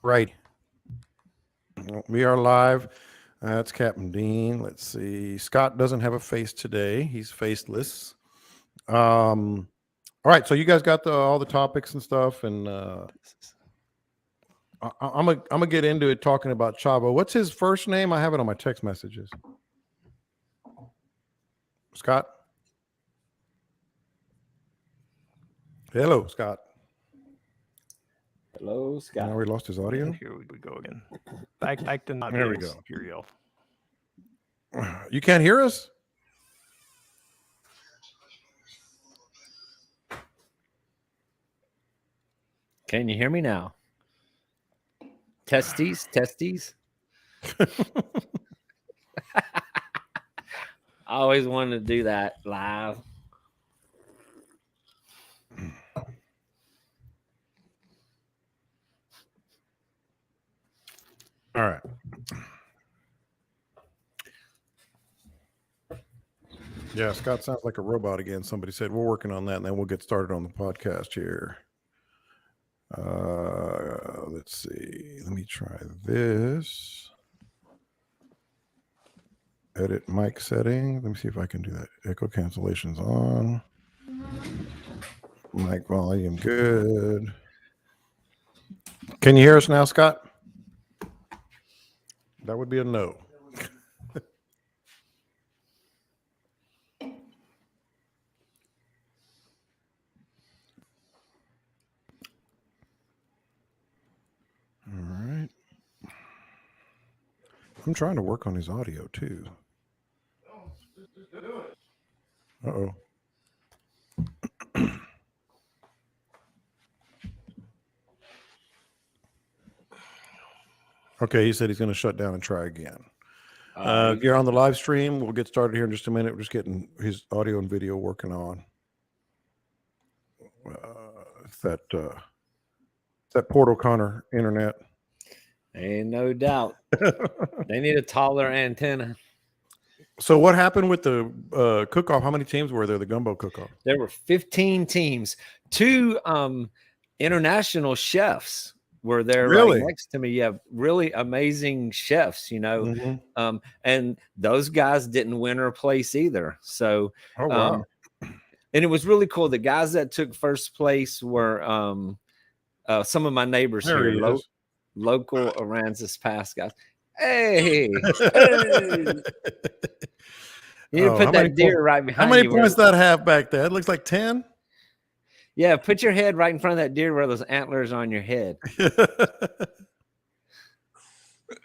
Right. We are live. That's Captain Dean. Let's see. Scott doesn't have a face today. He's faceless. All right. So you guys got all the topics and stuff, and I'm gonna get into it talking about Chavo. What's his first name? I have it on my text messages. Scott. Hello, Scott. Hello, Scott. Now we lost his audio. Here we go again. Back to not There we being go. Imperial. You can't hear us? Can you hear me now? Testes. I always wanted to do that live. All right. Yeah, Scott sounds like a robot again. Somebody said we're working on that, and then we'll get started on the podcast here. Let's see. Let me try this. Edit mic setting. Let me see if I can do that. Echo cancellations on. Mic volume good. Can you hear us now, Scott? That would be a no. All right. I'm trying to work on his audio too. Uh-oh. Okay, he said he's going to shut down and try again. If you're on the live stream, we'll get started here in just a minute. We're just getting his audio and video working on. That Port O'Connor internet. Ain't no doubt. They need a taller antenna. So what happened with the cook-off? How many teams were there, the Gumbo cook-off? There were 15 teams. 2 international chefs were there Really? right next to me. Yeah, really amazing chefs, you know. Mm-hmm. And those guys didn't win or place either. So, Oh, wow. and it was really cool. The guys that took first place were some of my neighbors There here, he is. local Aransas Pass guys. Hey, you need to put that deer right behind How you. many points that have back there? It looks like 10. Yeah, put your head right in front of that deer where those antlers on your head.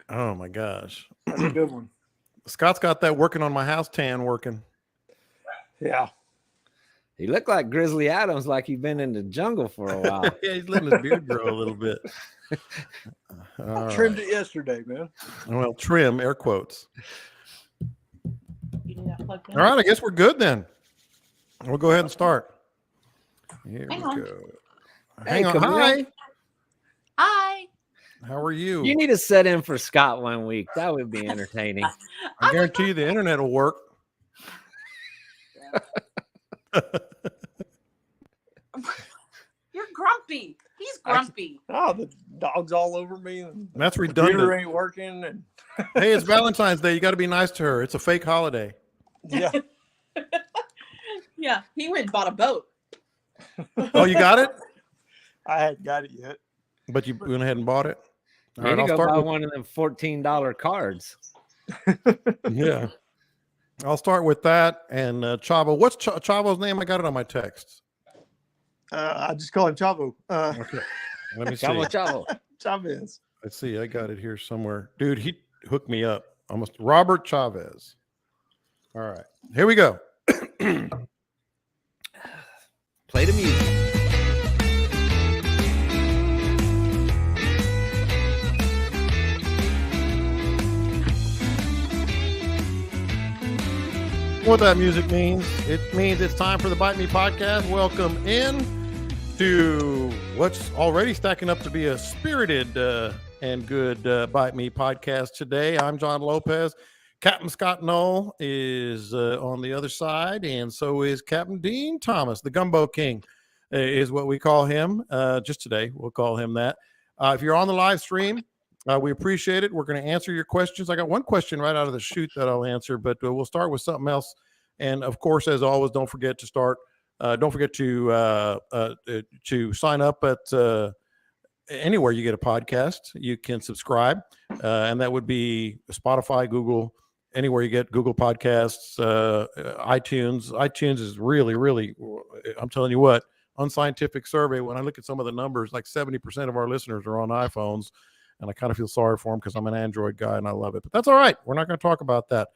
Oh my gosh. That's a good one. Scott's got that working on my house tan working. Yeah. He looked like Grizzly Adams, like he'd been in the jungle for a while. Yeah, he's letting his beard grow a little bit. I trimmed it yesterday, man. Well, trim, air quotes. You need that plugged in? All right, I guess we're good then. We'll go ahead and start. Here Hang we on. go. Hey, Hang on. Camille. Hi. Hi. How are you? You need to set in for Scott one week. That would be entertaining. I guarantee you the internet will work. You're grumpy. He's grumpy. Oh, the dog's all over me. And That's the computer redundant. ain't working. And Hey, it's Valentine's Day. You got to be nice to her. It's a fake holiday. yeah, Yeah, he went and bought a boat. Oh, you got it? I hadn't got it yet. But you went ahead and bought it? All You need right, to I'll go start buy with, one of them $14 cards. yeah. I'll start with that. And Chavo, what's Chavo's name? I got it on my text. I just call him Chavo. Okay. Let me see. Chavo, chavo. Chavez. Let's see. I got it here somewhere. Dude, he hooked me up. Almost Robert Chavez. All right. Here we go. Play the music. What that music means? It means it's time for the Bite Me podcast. Welcome in to what's already stacking up to be a spirited and good Bite Me podcast today. I'm John Lopez. Captain Scott Knoll is on the other side, and so is Captain Dean Thomas, the Gumbo King, is what we call him. Just today, we'll call him that. If you're on the live stream, we appreciate it. We're going to answer your questions. I got one question right out of the chute that I'll answer, but we'll start with something else. And of course, as always, don't forget to sign up at anywhere you get a podcast. You can subscribe, and that would be Spotify, Google, anywhere you get Google Podcasts, iTunes. iTunes is really, really, I'm telling you what, unscientific survey. When I look at some of the numbers, like 70% of our listeners are on iPhones, and I kind of feel sorry for them because I'm an Android guy and I love it. But that's all right. We're not going to talk about that.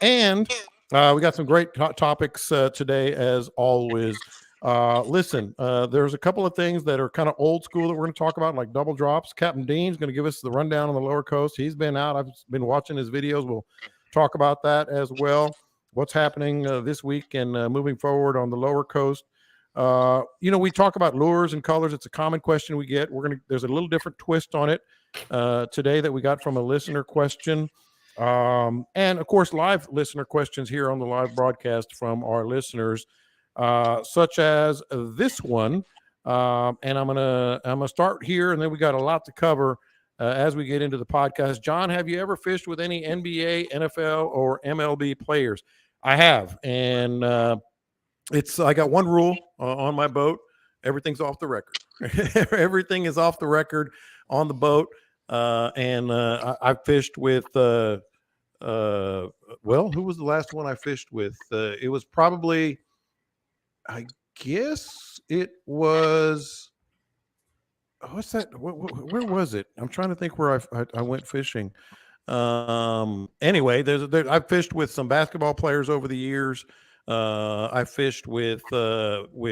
And we got some great topics today, as always. Listen, there's a couple of things that are kind of old school that we're going to talk about, like double drops. Captain Dean's going to give us the rundown on the lower coast. He's been out. I've been watching his videos. We'll talk about that as well. What's happening this week and moving forward on the lower coast. We talk about lures and colors. It's a common question we get. There's a little different twist on it today that we got from a listener question. And of course, live listener questions here on the live broadcast from our listeners, such as this one. And I'm gonna start here, and then we got a lot to cover as we get into the podcast. John, have you ever fished with any NBA, NFL, or MLB players? I have, and I got one rule on my boat. Everything's off the record. Everything is off the record on the boat. And I fished with, who was the last one I fished with? It was probably, I guess it was, what's that? Where was it? I'm trying to think where I went fishing. Anyway, I've fished with some basketball players over the years. I fished with Biggio.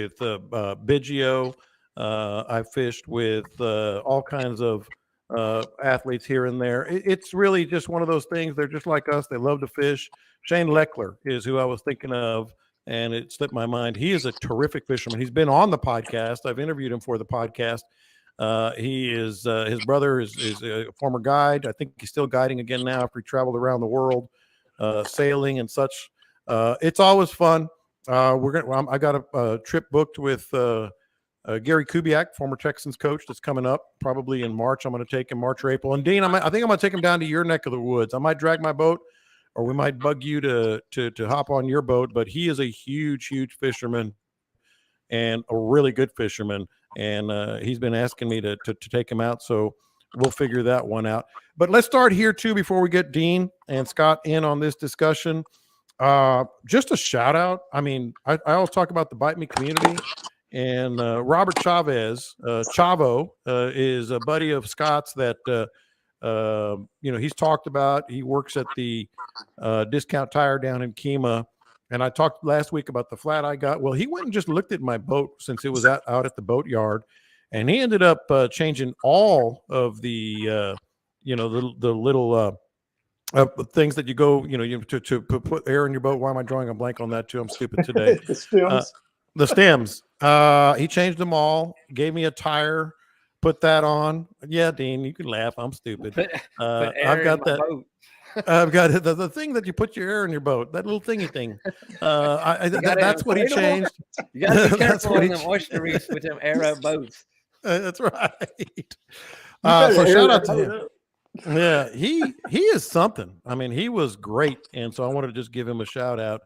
I fished with all kinds of athletes here and there. It's really just one of those things. They're just like us. They love to fish. Shane Leckler is who I was thinking of, and it slipped my mind. He is a terrific fisherman. He's been on the podcast. I've interviewed him for the podcast. His brother is a former guide. I think he's still guiding again now after he traveled around the world, sailing and such. It's always fun. I got a trip booked with Gary Kubiak, former Texans coach, that's coming up probably in March. I'm going to take him March or April. And Dean, I think I'm going to take him down to your neck of the woods. I might drag my boat, or we might bug you to hop on your boat. But he is a huge, huge fisherman and a really good fisherman. And he's been asking me to take him out. So we'll figure that one out. But let's start here too before we get Dean and Scott in on this discussion. Just a shout out. I mean, I always talk about the Bite Me community, and Robert Chavez, Chavo, is a buddy of Scott's that he's talked about. He works at the Discount Tire down in Kemah, and I talked last week about the flat I got. Well, he went and just looked at my boat since it was out at the boat yard, and he ended up changing all of the little things that you go, to put air in your boat. Why am I drawing a blank on that too? I'm stupid today. The stems. He changed them all, gave me a tire, put that on. Yeah, Dean, you can laugh. I'm stupid. I've got that. I've got the thing that you put your air in your boat, that little thingy thing. That's what he changed. You got to be careful on them oyster reefs with them aero boats. That's right. So shout out to him. Yeah, he is something. I mean, he was great, and so I wanted to just give him a shout out.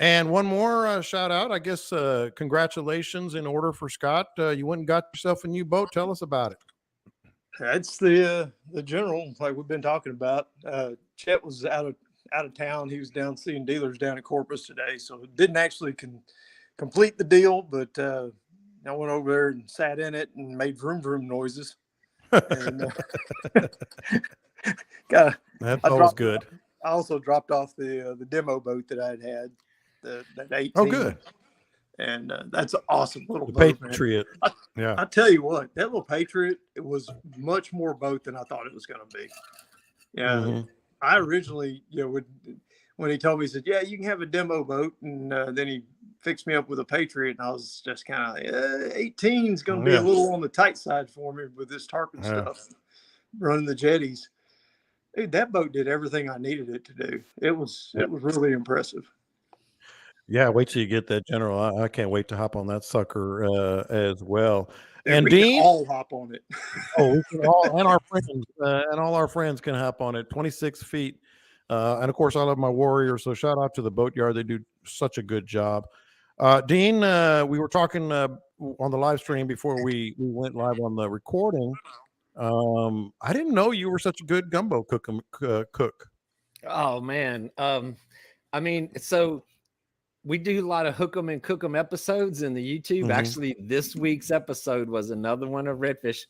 And one more shout out, I guess. Congratulations in order for Scott. You went and got yourself a new boat. Tell us about it. That's the general, like we've been talking about. Chet was out of town. He was down seeing dealers down at Corpus today, so didn't actually complete the deal. But I went over there and sat in it and made vroom vroom noises. And, that's always good. I also dropped off the demo boat that I had, that 18. Oh, good. And that's an awesome little the boat, Patriot. Man. I tell you what, that little Patriot, it was much more boat than I thought it was going to be. Yeah, mm-hmm. I originally, when he told me, he said, "Yeah, you can have a demo boat," and then he fixed me up with a Patriot, and I was just kind of 18 is going to be a little on the tight side for me with this Tarpon stuff, running the jetties. Dude, that boat did everything I needed it to do. It was really impressive. Yeah, wait till you get that general. I can't wait to hop on that sucker as well. And we can Dean, all hop on it. oh, we can all, and our friends, and all our friends can hop on it. 26 feet. And of course, I love my Warriors. So shout out to the Boatyard. They do such a good job. Dean, we were talking on the live stream before we went live on the recording. I didn't know you were such a good gumbo cook. Oh man. I mean, so we do a lot of hook 'em and cook 'em episodes in the YouTube. Mhm. Actually, this week's episode was another one of redfish,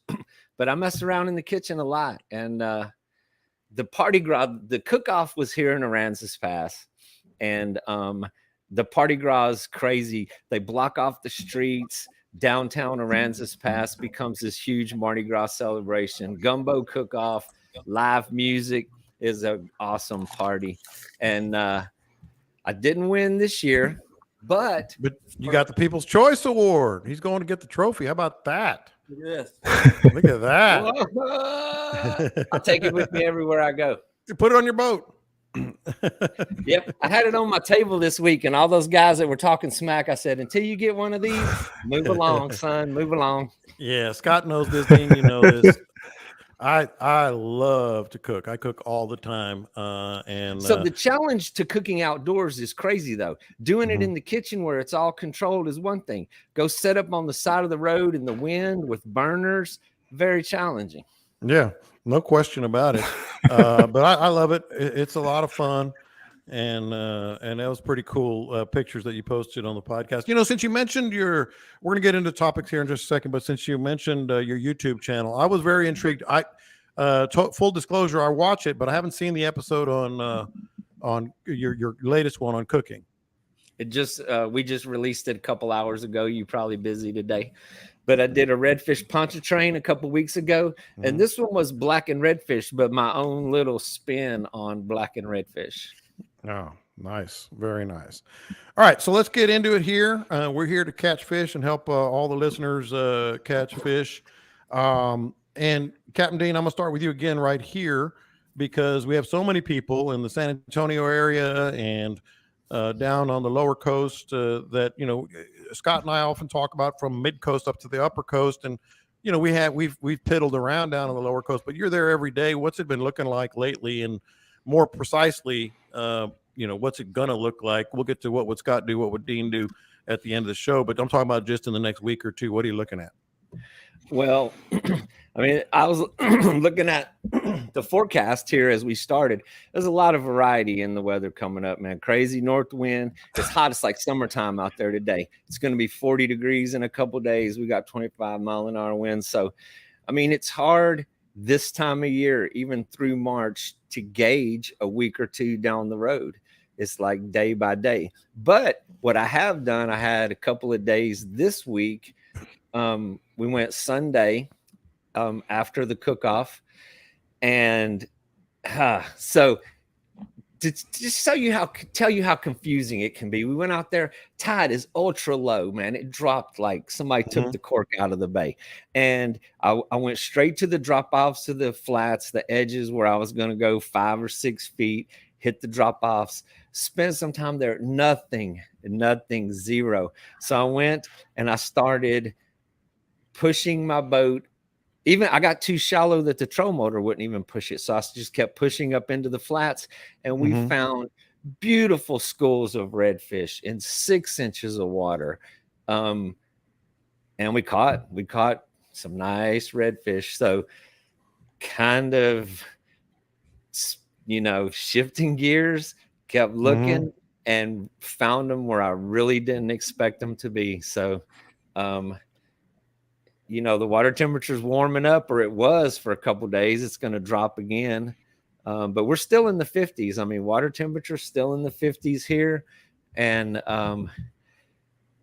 but I mess around in the kitchen a lot. And the party gras, the cook-off was here in Aransas Pass, and the party gras is crazy. They block off the streets. Downtown Aransas Pass becomes this huge Mardi Gras celebration. Gumbo cook-off, live music is an awesome party. And I didn't win this year, but you got the People's Choice Award. He's going to get the trophy. How about that? yes, Look at that. I'll take it with me everywhere I go. You put it on your boat. Yep, I had it on my table this week, and all those guys that were talking smack, I said, until you get one of these, move along, son, move along. Yeah, Scott knows this, Dean. You know this. I love to cook. I cook all the time. And so the challenge to cooking outdoors is crazy, though. Doing it in the kitchen where it's all controlled is one thing. Go set up on the side of the road in the wind with burners, very challenging. yeah, no question about it. But I love it. It's a lot of fun. And that was pretty cool pictures that you posted on the podcast. You know, since you mentioned we're going to get into topics here in just a second, but since you mentioned your YouTube channel, I was very intrigued. Full disclosure, I watch it, but I haven't seen the episode on your latest one on cooking. It just we just released it a couple hours ago. You're probably busy today, but I did a redfish pontchartrain a couple weeks ago, and this one was black and redfish, but my own little spin on black and redfish. Oh, nice. Very nice. All right. So let's get into it here. We're here to catch fish and help all the listeners catch fish. And Captain Dean, I'm going to start with you again right here because we have so many people in the San Antonio area and down on the lower coast that, you know, Scott and I often talk about from mid coast up to the upper coast. And, you know, we've piddled around down on the lower coast, but you're there every day. What's it been looking like lately? And more precisely, you know, what's it gonna look like? We'll get to what would Scott do, what would Dean do at the end of the show, but I'm talking about just in the next week or two. What are you looking at? Well, I mean, I was looking at the forecast here as we started. There's a lot of variety in the weather coming up, man. Crazy north wind. It's hot. It's like summertime out there today. It's going to be 40 degrees in a couple days. We got 25-mile-an-hour winds. So, I mean, it's hard this time of year, even through March, to gauge a week or two down the road. It's like day by day. But what I have done, I had a couple of days this week. We went Sunday after the cook-off. And so to just tell you how confusing it can be, we went out there. Tide is ultra low, man. It dropped like somebody took the cork out of the bay. And I went straight to the drop-offs to the flats, the edges where I was going to go 5 or 6 feet, hit the drop-offs, spend some time there. Nothing, zero. So I went and I started pushing my boat. Even I got too shallow that the troll motor wouldn't even push it. So I just kept pushing up into the flats, and we found beautiful schools of redfish in 6 inches of water. And we caught some nice redfish. So kind of, you know, shifting gears, kept looking and found them where I really didn't expect them to be. So, you know, the water temperature is warming up, or it was for a couple of days. It's going to drop again. But we're still in the 50s. I mean, water temperature still in the 50s here. And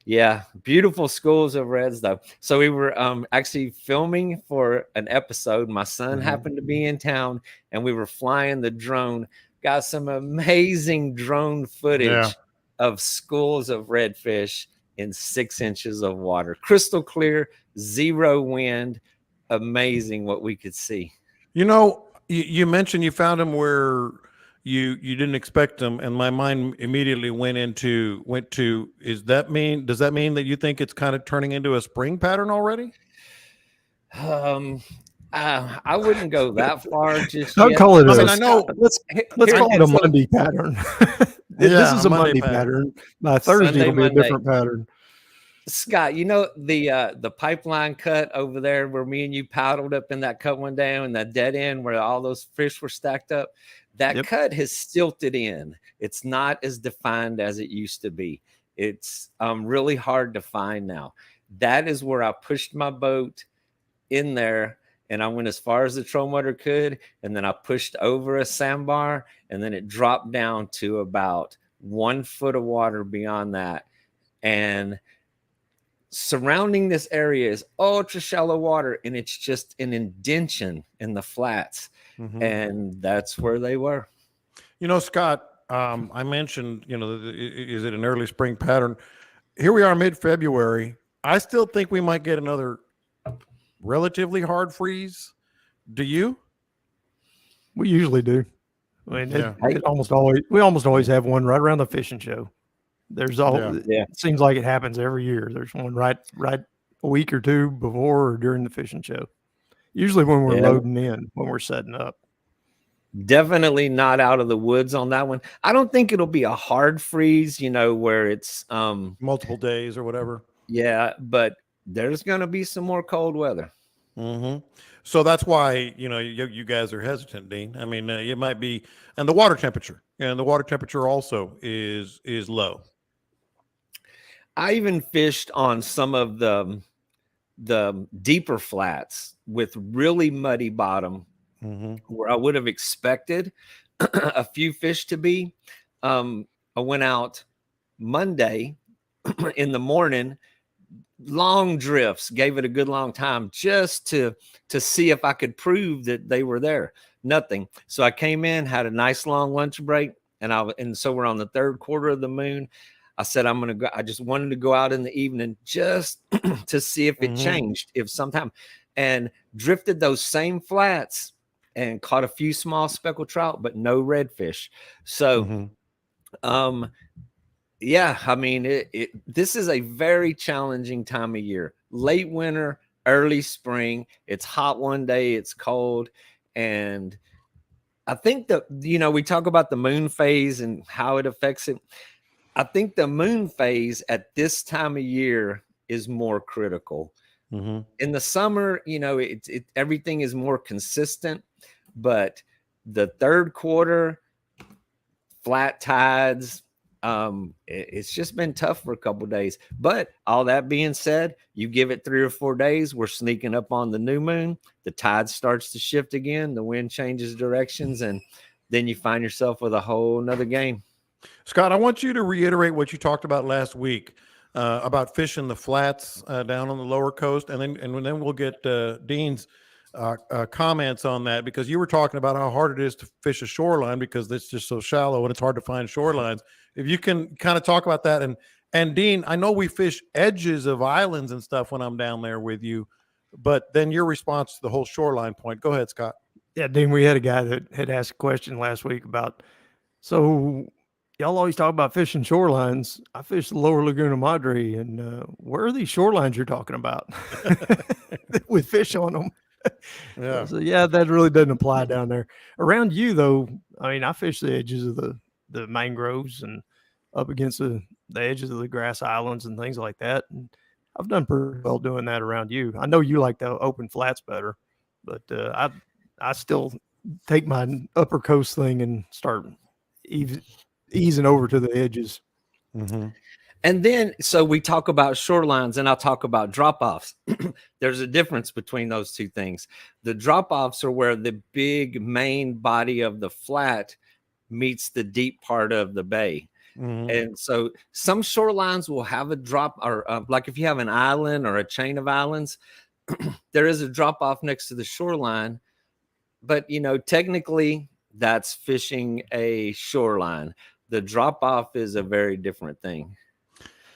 yeah, beautiful schools of reds, though. So we were actually filming for an episode. My son happened to be in town, and we were flying the drone. Got some amazing drone footage of schools of redfish in 6 inches of water. Crystal clear, zero wind. Amazing what we could see. You know, you mentioned you found them where you didn't expect them, and my mind immediately went to does that mean that you think it's kind of turning into a spring pattern already? I wouldn't go that far just Don't yet. call it I a. mean, I know. Let's Here- call it a so Monday pattern. Yeah, This is a a Monday Monday pattern. pattern. By Thursday, Sunday, it'll be a Monday. different pattern. Scott, you know the pipeline cut over there where me and you paddled up in that cut one day and that dead end where all those fish were stacked up? That Yep. cut has stilted in. It's not as defined as it used to be. It's really hard to find now. That is where I pushed my boat in there and I went as far as the troll motor could, and then I pushed over a sandbar, and then it dropped down to about 1 foot of water beyond that. And surrounding this area is ultra shallow water, and it's just an indention in the flats. Mhm. And that's where they were. You know, Scott, I mentioned, you know, is it an early spring pattern? Here we are mid-February. I still think we might get another relatively hard freeze. Do you? We usually do. I mean, Yeah. it almost always have one right around the fishing show. There's all. Yeah. It seems like it happens every year. There's one right a week or two before or during the fishing show. Usually when we're Yeah. loading in, when we're setting up. Definitely not out of the woods on that one. I don't think it'll be a hard freeze, you know, where it's Multiple days or whatever. yeah, but there's going to be some more cold weather. Mm-hmm. So that's why, you know, you guys are hesitant, Dean. I mean, it might be, and the water temperature also is low. I even fished on some of the deeper flats with really muddy bottom, Mm-hmm. where I would have expected a few fish to be. I went out Monday in the morning, long drifts, gave it a good long time just to see if I could prove that they were there. Nothing. So I came in, had a nice long lunch break, and so we're on the third quarter of the moon. I said, I'm going to go. I just wanted to go out in the evening just to see if it Mhm. changed, if sometime, and drifted those same flats and caught a few small speckled trout, but no redfish. So, Mhm. yeah, I mean, this is a very challenging time of year. Late winter, early spring. It's hot one day, it's cold. And I think that, you know, we talk about the moon phase and how it affects it. I think the moon phase at this time of year is more critical. Mm-hmm. In the summer, you know, everything is more consistent, but the third quarter, flat tides, it's just been tough for a couple of days. But all that being said, you give it 3 or 4 days, we're sneaking up on the new moon, the tide starts to shift again, the wind changes directions, and then you find yourself with a whole nother game. Scott, I want you to reiterate what you talked about last week about fishing the flats down on the lower coast, and then we'll get Dean's comments on that, because you were talking about how hard it is to fish a shoreline because it's just so shallow and it's hard to find shorelines. If you can kind of talk about that, and Dean, I know we fish edges of islands and stuff when I'm down there with you, but then your response to the whole shoreline point. Go ahead, Scott. Yeah, Dean, we had a guy that had asked a question last week about, so y'all always talk about fishing shorelines. I fish the lower Laguna Madre, and where are these shorelines you're talking about with fish on them? Yeah. So yeah, that really doesn't apply down there. Around you, though, I mean, I fish the edges of the mangroves and up against the edges of the grass islands and things like that. And I've done pretty well doing that around you. I know you like the open flats better, but I still take my upper coast thing and start easing over to the edges. Mm-hmm. And then, so we talk about shorelines and I'll talk about drop-offs. There's a difference between those two things. The drop-offs are where the big main body of the flat meets the deep part of the bay. Mm-hmm. And so some shorelines will have a drop, or like if you have an island or a chain of islands, there is a drop-off next to the shoreline. But, you know, technically that's fishing a shoreline. The drop-off is a very different thing.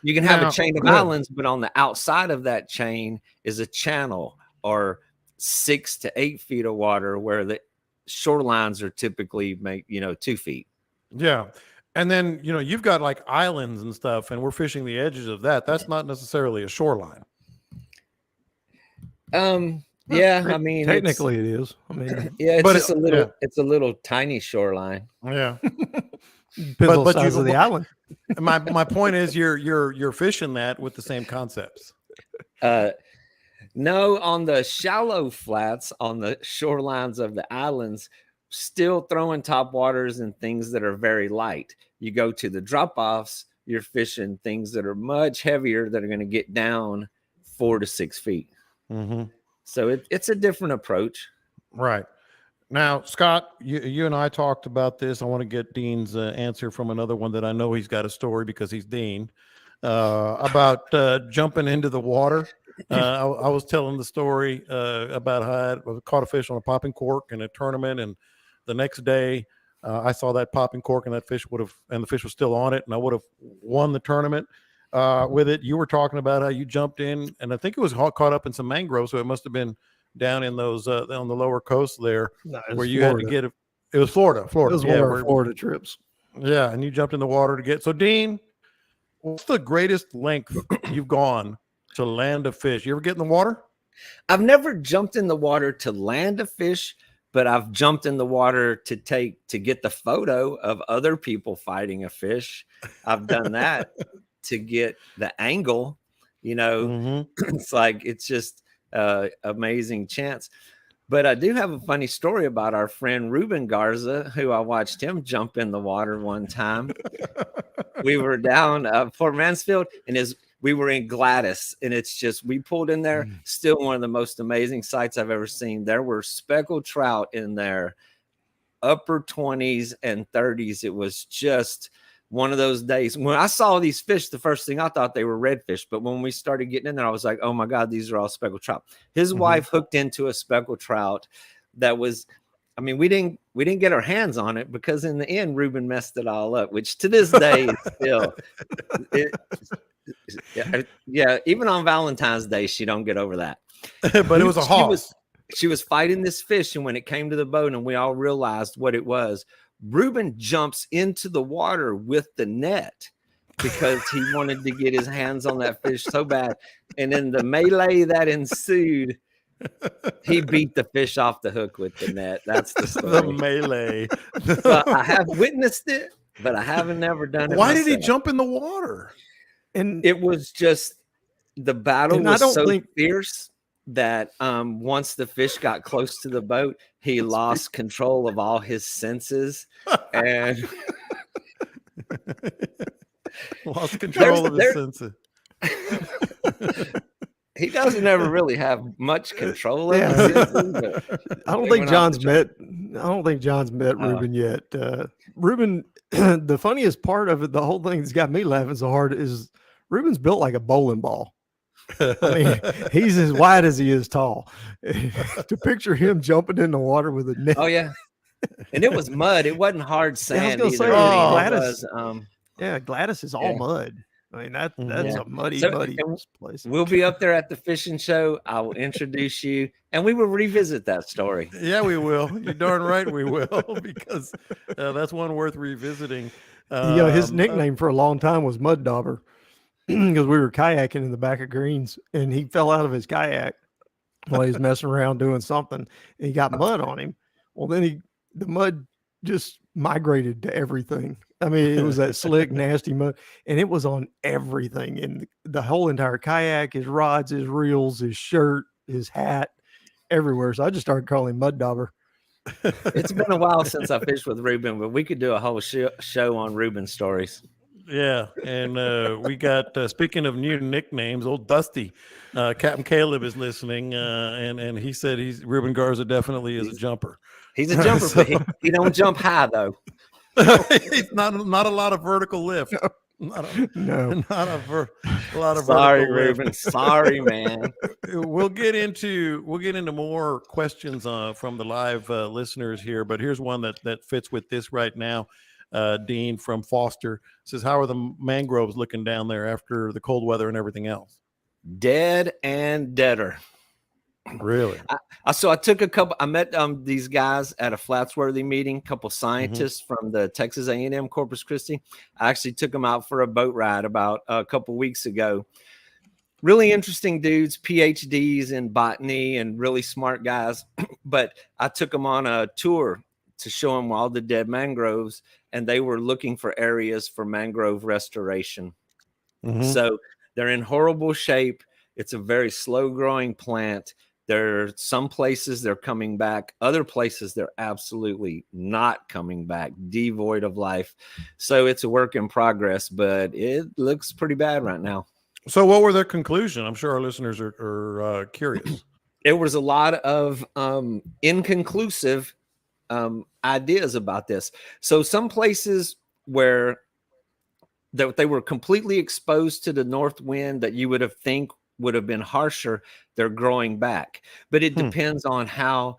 You can have a chain of islands, but on the outside of that chain is a channel or 6 to 8 feet of water, where the shorelines are typically 2 feet. Yeah. And then, you know, you've got like islands and stuff, and we're fishing the edges of that. That's not necessarily a shoreline. Yeah, I mean, technically it is. I mean, yeah, it's But just it- a little. yeah. It's a little tiny shoreline. Yeah. depends on the but size you- of the island. My point is you're fishing that with the same concepts. No, on the shallow flats, on the shorelines of the islands, still throwing top waters and things that are very light. You go to the drop offs, you're fishing things that are much heavier that are going to get down 4 to 6 feet. Mm-hmm. So it's a different approach. Right. Now, Scott, you and I talked about this. I want to get Dean's answer from another one that I know he's got a story because he's Dean about jumping into the water. I was telling the story about how I caught a fish on a popping cork in a tournament, and the next day I saw that popping cork, and the fish was still on it, and I would have won the tournament with it. You were talking about how you jumped in, and I think it was caught up in some mangroves, so it must have been down in those on the lower coast there, No, it was where you Florida. had to get it was Florida. It was one of our Florida trips. Yeah, and you jumped in the water to get. So, Dean, what's the greatest length you've gone to land a fish? You ever get in the water? I've never jumped in the water to land a fish, but I've jumped in the water to get the photo of other people fighting a fish. I've done that to get the angle. You know, Mm-hmm. it's like it's just amazing chance. But I do have a funny story about our friend Ruben Garza, who I watched him jump in the water one time. We were down Fort Mansfield, and we were in Gladys, and it's just we pulled in there. Still one of the most amazing sights I've ever seen. There were speckled trout in there, upper 20s and 30s. It was just one of those days. When I saw these fish, the first thing I thought they were redfish, but when we started getting in there, I was like, oh my God, these are all speckled trout. His wife hooked into a speckled trout that was, I mean, we didn't get our hands on it because in the end, Ruben messed it all up, which to this day is still, yeah, even on Valentine's Day, she don't get over that. But it was a hoss. She was fighting this fish, and when it came to the boat and we all realized what it was, Ruben jumps into the water with the net because he wanted to get his hands on that fish so bad. And in the melee that ensued, he beat the fish off the hook with the net. That's the story. The melee. So I have witnessed it, but I haven't never done it. Why did he myself. jump in the water? And It was just the battle And I was don't so think- fierce that once the fish got close to the boat, he lost control of all his senses and Lost control of his there- senses. he doesn't ever really have much control of Yeah. his senses. But I don't He think went off John's the met. I don't think John's met Ruben yet. Ruben, the funniest part of it, the whole thing that's got me laughing so hard is Ruben's built like a bowling ball. I mean, he's as wide as he is tall. To picture him jumping in the water with a net. oh yeah, and it was mud. It wasn't hard sand gonna either. say, I mean, it Gladys- was, Yeah, Gladys is all Yeah. mud. I mean, that's Yeah. a muddy, So, muddy and place. we'll be up there at the fishing show. I will introduce you, and we will revisit that story. Yeah, we will. You're darn right we will, because that's one worth revisiting. His nickname for a long time was Mud Dauber because we were kayaking in the back of Greens and he fell out of his kayak while he was messing around doing something and he got mud on him. Well, then the mud just migrated to everything. I mean, it was that slick, nasty mud, and it was on everything in the whole entire kayak, his rods, his reels, his shirt, his hat, everywhere. So I just started calling him Mud Dauber. It's been a while since I fished with Ruben, but we could do a whole show on Ruben stories. Yeah, and we got speaking of new nicknames, old Dusty, Captain Caleb is listening, and he said Ruben Garza definitely is a jumper. He's a jumper, but he don't jump high though. It's not a lot of vertical lift. Not a lot of Sorry, vertical lift. Ruben. Sorry, man. We'll get into more questions from the live listeners here, but here's one that fits with this right now. Dean from Foster says, how are the mangroves looking down there after the cold weather and everything else? Dead and deader. Really? So I took I met these guys at a Flatsworthy meeting, a couple scientists from the Texas A&M Corpus Christi. I actually took them out for a boat ride about a couple weeks ago. really interesting dudes, PhDs in botany and really smart guys. But I took them on a tour to show them all the dead mangroves, and they were looking for areas for mangrove restoration. So they're in horrible shape. It's a very slow growing plant. There are some places they're coming back, other places they're absolutely not coming back, devoid of life. So it's a work in progress, but it looks pretty bad right now. So what were their conclusion? I'm sure our listeners are curious. There was a lot of inconclusive ideas about this. So some places where they were completely exposed to the north wind that you would have think would have been harsher, they're growing back. But it depends on how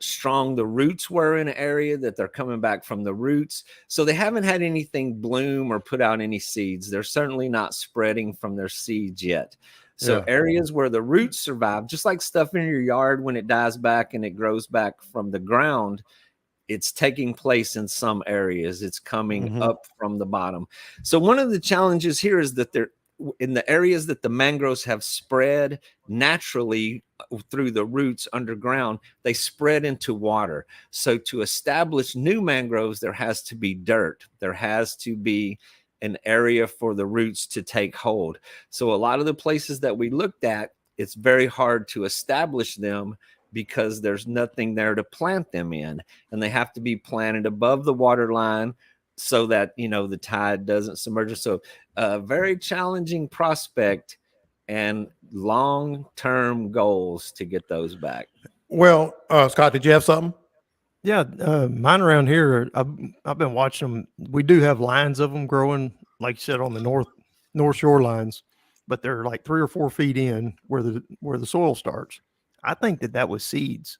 strong the roots were in an area that they're coming back from the roots. So they haven't had anything bloom or put out any seeds. They're certainly not spreading from their seeds yet. So areas where the roots survive, just like stuff in your yard, when it dies back and it grows back from the ground, it's taking place in some areas. It's coming up from the bottom. So one of the challenges here is that they're in the areas that the mangroves have spread naturally through the roots underground, they spread into water. So to establish new mangroves, there has to be dirt. There has to be an area for the roots to take hold. So a lot of the places that we looked at, it's very hard to establish them because there's nothing there to plant them in, and they have to be planted above the water line so that, you know, the tide doesn't submerge. So a very challenging prospect and long-term goals to get those back. Well, Scott, did you have something? Yeah, mine around here, I've been watching them. We do have lines of them growing, like you said, on the north shorelines, but they're like 3 or 4 feet in where the soil starts. I think that was seeds.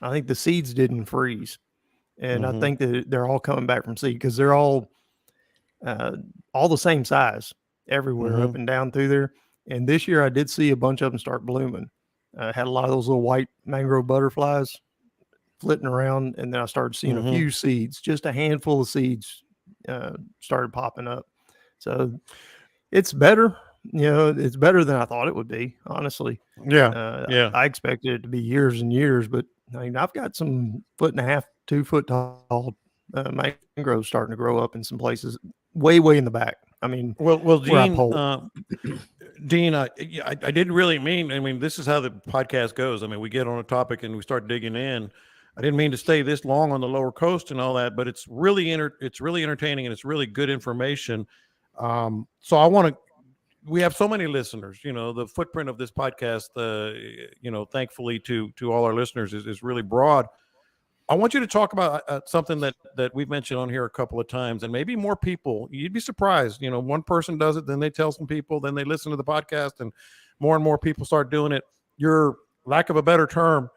I think the seeds didn't freeze, and I think that they're all coming back from seed because they're all the same size everywhere up and down through there. And this year I did see a bunch of them start blooming. Had a lot of those little white mangrove butterflies flitting around, and then I started seeing a few seeds, just a handful of seeds started popping up. So it's better. You know, it's better than I thought it would be, honestly. I expected it to be years and years, but I mean, I've got some 1.5 to 2 foot tall mangroves starting to grow up in some places way in the back. I mean, well, Dean, I didn't really mean. I mean, this is how the podcast goes. I mean, we get on a topic and we start digging in. I didn't mean to stay this long on the lower coast and all that, but it's really entertaining and it's really good information. So I want to. We have so many listeners. You know, the footprint of this podcast. You know, thankfully to all our listeners is really broad. I want you to talk about something that we've mentioned on here a couple of times, and maybe more people. You'd be surprised. You know, one person does it, then they tell some people, then they listen to the podcast, and more people start doing it. Your, lack of a better term,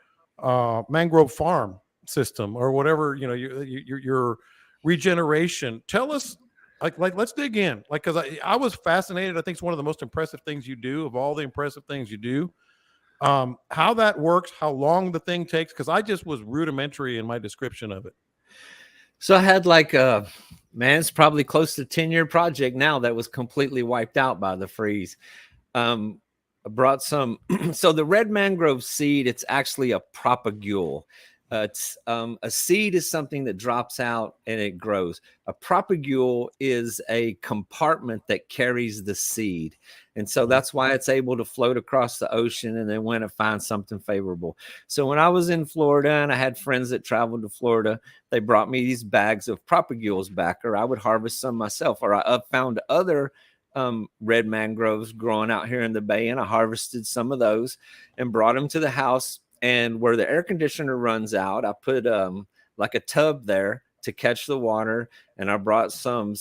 mangrove farm system or whatever. You know, your regeneration. Tell us, like let's dig in, like, because I was fascinated. I think it's one of the most impressive things you do, of all the impressive things you do. How that works, how long the thing takes, because I just was rudimentary in my description of it. So I had like it's probably close to 10-year project now that was completely wiped out by the freeze. I brought some. So the red mangrove seed, it's actually a propagule. It's a seed is something that drops out and it grows. A propagule is a compartment that carries the seed. And so that's why it's able to float across the ocean and then when it finds something favorable. So when I was in Florida and I had friends that traveled to Florida, they brought me these bags of propagules back, or I would harvest some myself, or I found other red mangroves growing out here in the bay, and I harvested some of those and brought them to the house. And where the air conditioner runs out, I put like a tub there to catch the water. And I brought some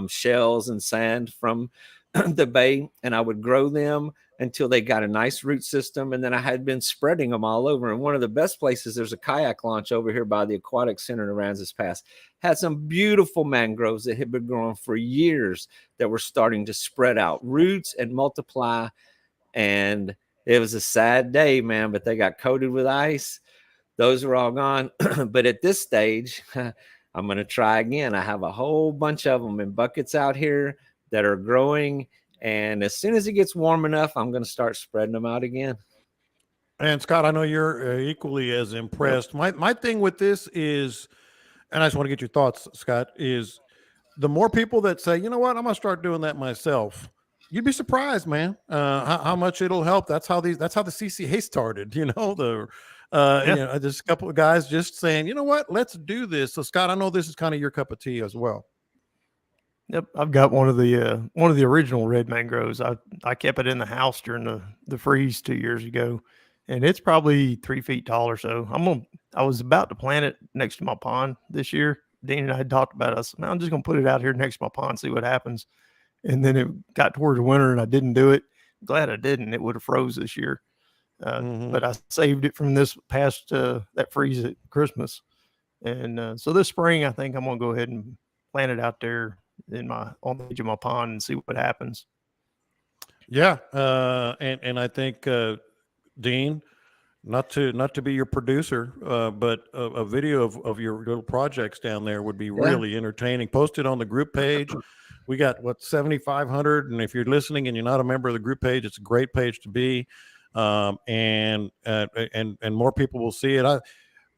shells and sand from the bay, and I would grow them until they got a nice root system. And then I had been spreading them all over. And one of the best places, there's a kayak launch over here by the Aquatic Center in Aransas Pass, had some beautiful mangroves that had been growing for years that were starting to spread out roots and multiply. And it was a sad day, man, but they got coated with ice. Those are all gone. But at this stage, I'm going to try again. I have a whole bunch of them in buckets out here that are growing, And as soon as it gets warm enough, I'm going to start spreading them out again. And Scott, I know you're equally as impressed. My thing with this is, and I just want to get your thoughts, Scott, is the more people that say, you know what, I'm going to start doing that myself. You'd be surprised, man, how much it'll help. That's how the CCA started. You know, there's a couple of guys just saying, you know what, let's do this. So Scott, I know this is kind of your cup of tea as well. Yep, I've got one of the original red mangroves. I kept it in the house during the freeze 2 years ago, and it's probably 3 feet tall or so. I was about to plant it next to my pond this year. Dean and I had talked about it. I said, "Man, I'm just gonna put it out here next to my pond, see what happens." And then it got towards the winter, and I didn't do it. Glad I didn't. It would have froze this year, but I saved it from this past that freeze at Christmas, and so this spring I think I'm gonna go ahead and plant it out there on the edge of my pond and see what happens. Yeah, and I think Dean, not to be your producer, but a video of your little projects down there would be really entertaining. Post it on the group page. We got 7,500, and if you're listening and you're not a member of the group page, it's a great page to be, and more people will see it.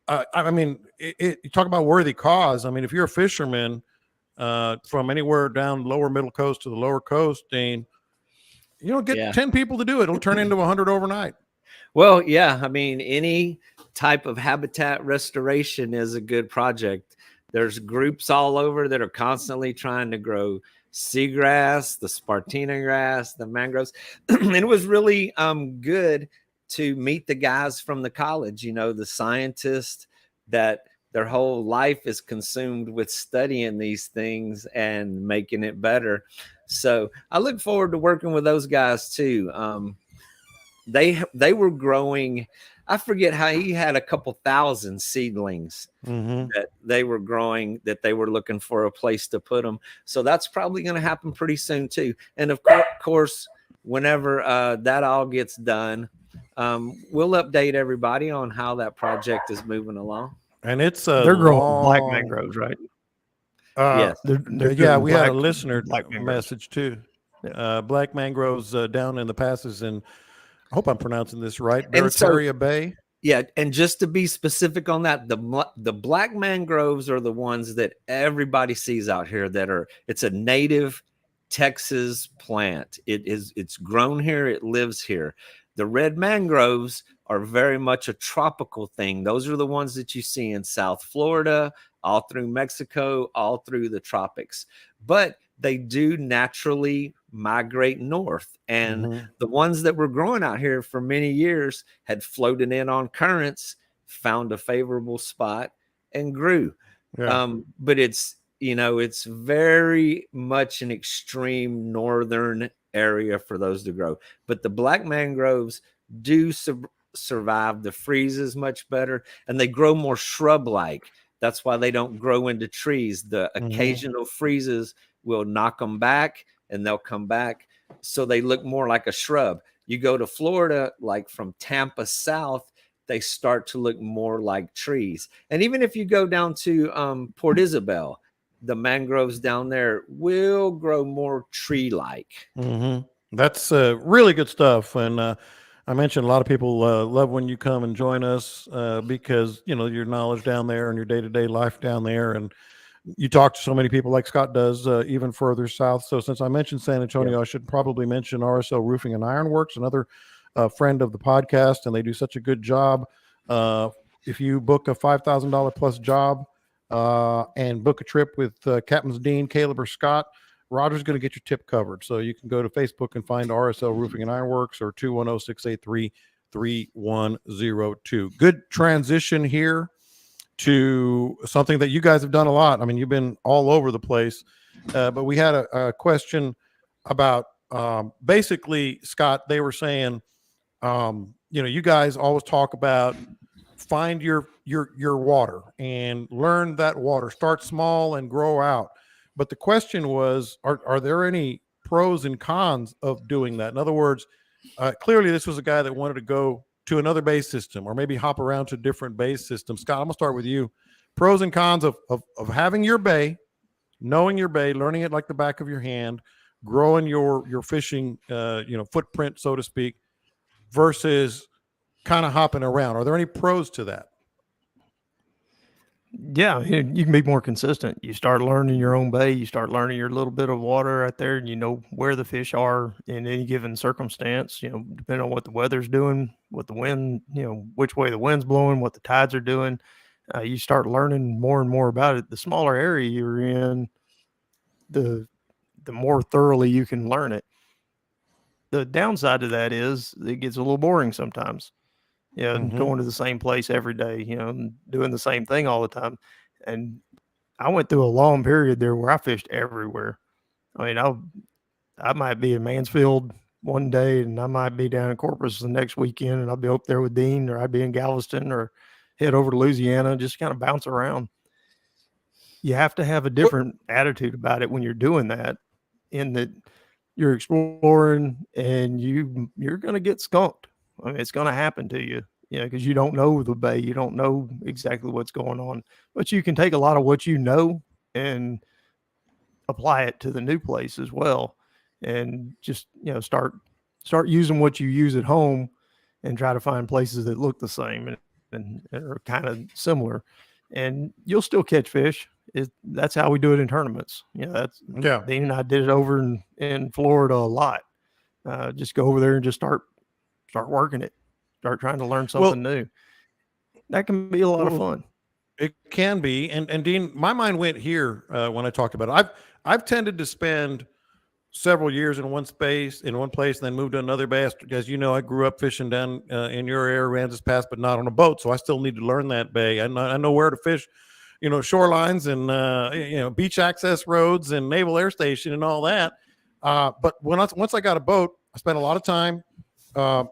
I mean, you talk about worthy cause. I mean, if you're a fisherman from anywhere down lower middle coast to the lower coast, Dean, you don't get 10 people to do it. It'll turn into 100 overnight. Well, yeah. I mean, any type of habitat restoration is a good project. There's groups all over that are constantly trying to grow seagrass, the Spartina grass, the mangroves. And it was really good to meet the guys from the college, you know, the scientists that their whole life is consumed with studying these things and making it better. So I look forward to working with those guys too. They were growing. I forget how he had a couple thousand seedlings that they were growing, that they were looking for a place to put them. So that's probably going to happen pretty soon too. And of course, whenever that all gets done, we'll update everybody on how that project is moving along. And it's they're growing black mangroves, right? Yes. We had a listener message too. Black mangroves down in the passes, and I hope I'm pronouncing this right, Barataria Bay. Yeah, and just to be specific on that, the black mangroves are the ones that everybody sees out here it's a native Texas plant. It's grown here, it lives here. The red mangroves are very much a tropical thing. Those are the ones that you see in South Florida, all through Mexico, all through the tropics. But they do naturally migrate north. And the ones that were growing out here for many years had floated in on currents, found a favorable spot, and grew. Yeah. But it's very much an extreme northern area for those to grow. But the black mangroves do survive the freezes much better, and they grow more shrub-like. That's why they don't grow into trees. The occasional freezes will knock them back, and they'll come back. So they look more like a shrub. You go to Florida, like from Tampa south, they start to look more like trees. And even if you go down to Port Isabel, the mangroves down there will grow more tree-like. That's really good stuff. And I mentioned a lot of people love when you come and join us because, you know, your knowledge down there and your day-to-day life down there. And you talk to so many people like Scott does even further south. So since I mentioned San Antonio, I should probably mention RSL Roofing and Ironworks, another friend of the podcast, and they do such a good job. If you book a $5,000 plus job and book a trip with Captains Dean, Caleb, or Scott, Roger's going to get your tip covered. So you can go to Facebook and find RSL Roofing and Ironworks or 210-683-3102. Good transition here to something that you guys have done a lot. I mean, you've been all over the place, but we had a question about basically, Scott, they were saying, you guys always talk about find your water and learn that water, start small and grow out. But the question was, are there any pros and cons of doing that? In other words, clearly this was a guy that wanted to go to another base system or maybe hop around to different base systems. Scott, I'm going to start with you. Pros and cons of having your bay, knowing your bay, learning it like the back of your hand, growing your fishing footprint, so to speak, versus kind of hopping around? Are there any pros to that? Yeah, you can be more consistent. You start learning your own bay. You start learning your little bit of water out there, and you know where the fish are in any given circumstance. Depending on what the weather's doing, what the wind, which way the wind's blowing, what the tides are doing. You start learning more and more about it. The smaller area you're in, the more thoroughly you can learn it. The downside to that is it gets a little boring sometimes. Going to the same place every day, and doing the same thing all the time. And I went through a long period there where I fished everywhere. I mean, I might be in Mansfield one day, and I might be down in Corpus the next weekend, and I'll be up there with Dean, or I'd be in Galveston, or head over to Louisiana, just kind of bounce around. You have to have a different attitude about it when you're doing that, in that you're exploring and you're going to get skunked. I mean, it's going to happen to you, because you don't know the bay. You don't know exactly what's going on, but you can take a lot of what you know and apply it to the new place as well. And just, start using what you use at home and try to find places that look the same and are kind of similar, and you'll still catch fish. That's how we do it in tournaments. Dean and I did it over in Florida a lot. Just go over there and just start working it, start trying to learn something new. That can be a lot of fun. It can be. And Dean, my mind went here when I talked about it. I've tended to spend several years in one place, and then moved to another bay. As you know, I grew up fishing down in your area, Aransas Pass, but not on a boat. So I still need to learn that bay. I know where to fish, shorelines and, beach access roads and Naval Air Station and all that. But once I got a boat, I spent a lot of time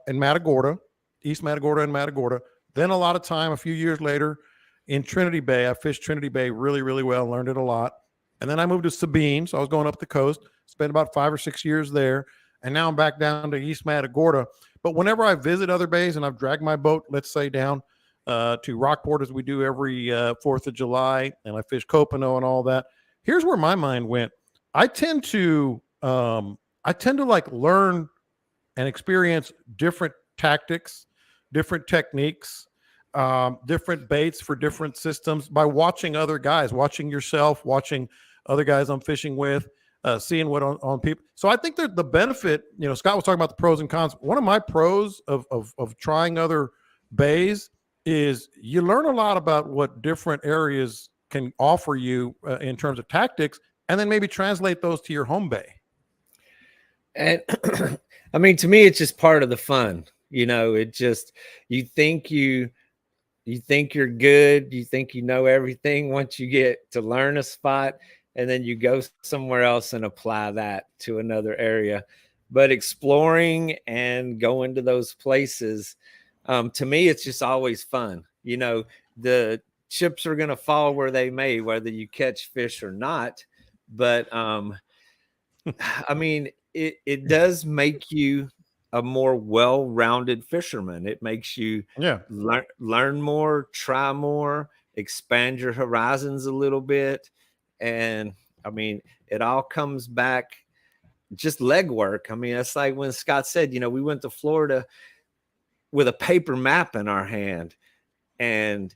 in Matagorda, East Matagorda and Matagorda. Then a lot of time a few years later in Trinity Bay. I fished Trinity Bay really, really well, learned it a lot. And then I moved to Sabine. So I was going up the coast, spent about 5 or 6 years there. And now I'm back down to East Matagorda. But whenever I visit other bays and I've dragged my boat, let's say down to Rockport, as we do every 4th of July, and I fish Copano and all that, here's where my mind went. I tend to like learn and experience different tactics, different techniques, different baits for different systems by watching other guys, watching yourself, watching other guys I'm fishing with, seeing what on people. So I think that the benefit, Scott was talking about the pros and cons. One of my pros of trying other bays is you learn a lot about what different areas can offer you in terms of tactics, and then maybe translate those to your home bay. And I mean, to me, it's just part of the fun. It just, you think you're good. You think you know everything once you get to learn a spot, and then you go somewhere else and apply that to another area. But exploring and going to those places, to me, it's just always fun. The chips are going to fall where they may, whether you catch fish or not. But I mean, it does make you a more well-rounded fisherman. It makes you learn more, try more, expand your horizons a little bit. And I mean, it all comes back just leg work. I mean, it's like when Scott said, we went to Florida with a paper map in our hand, and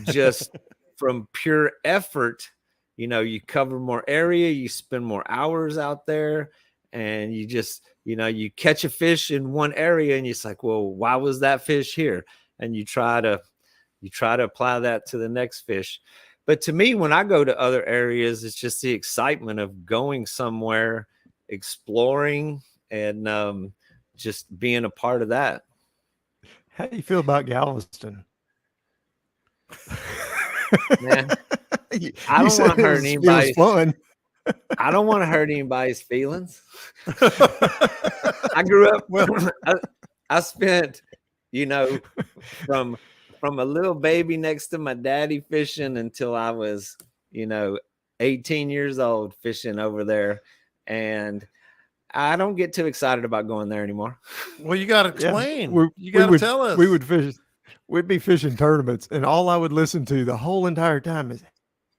just from pure effort, you cover more area, you spend more hours out there, and you just, you catch a fish in one area and you're like, well, why was that fish here? And you try to apply that to the next fish. But to me, when I go to other areas, it's just the excitement of going somewhere, exploring, and just being a part of that. How do you feel about Galveston? Man, I don't want to hurt anybody's fun. I don't want to hurt anybody's feelings. I grew up. I spent, from a little baby next to my daddy fishing until I was, 18 years old fishing over there, and I don't get too excited about going there anymore. Well, you got to explain. You got to tell us. We would fish. We'd be fishing tournaments, and all I would listen to the whole entire time is,